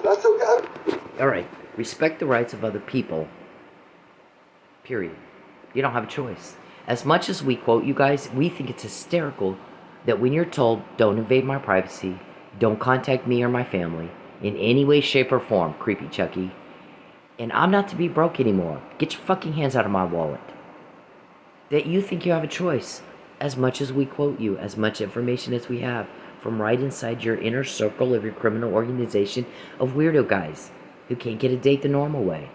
That's okay. Alright, respect the rights of other people. Period. You don't have a choice. As much as we quote you guys, we think it's hysterical that when you're told, don't invade my privacy, don't contact me or my family, in any way, shape, or form, creepy Chucky, and I'm not to be broke anymore. Get your fucking hands out of my wallet. That you think you have a choice. As much as we quote you, as much information as we have, from right inside your inner circle of your criminal organization of weirdo guys who can't get a date the normal way.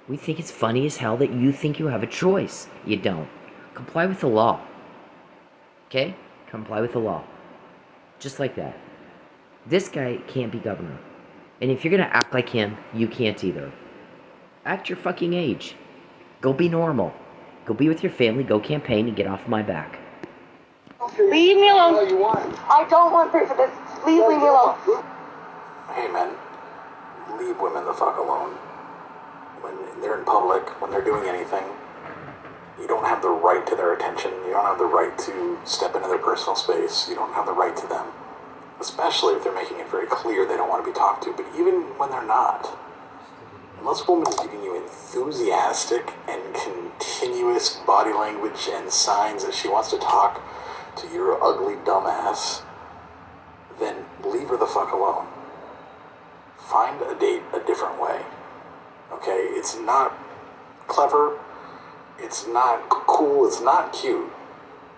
We think it's funny as hell that you think you have a choice. You don't. Comply with the law. Okay? Comply with the law. Just like that. This guy can't be governor. And if you're gonna act like him, you can't either. Act your fucking age. Go be normal. Go be with your family, go campaign, and get off my back. Leave me alone. All you want. I don't want to pay for this. Please leave me alone. Hey men, leave women the fuck alone. When they're in public, when they're doing anything, you don't have the right to their attention. You don't have the right to step into their personal space. You don't have the right to them. Especially if they're making it very clear they don't want to be talked to. But even when they're not, unless a woman is giving you enthusiastic and continuous body language and signs that she wants to talk to your ugly dumbass, then leave her the fuck alone. Find a date a different way. Okay? It's not clever. It's not cool. It's not cute.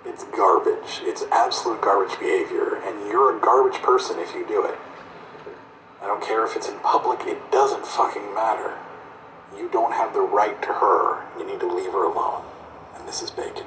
It's garbage. It's absolute garbage behavior. And you're a garbage person if you do it. I don't care if it's in public. It doesn't fucking matter. You don't have the right to her. You need to leave her alone. And this is Bacon.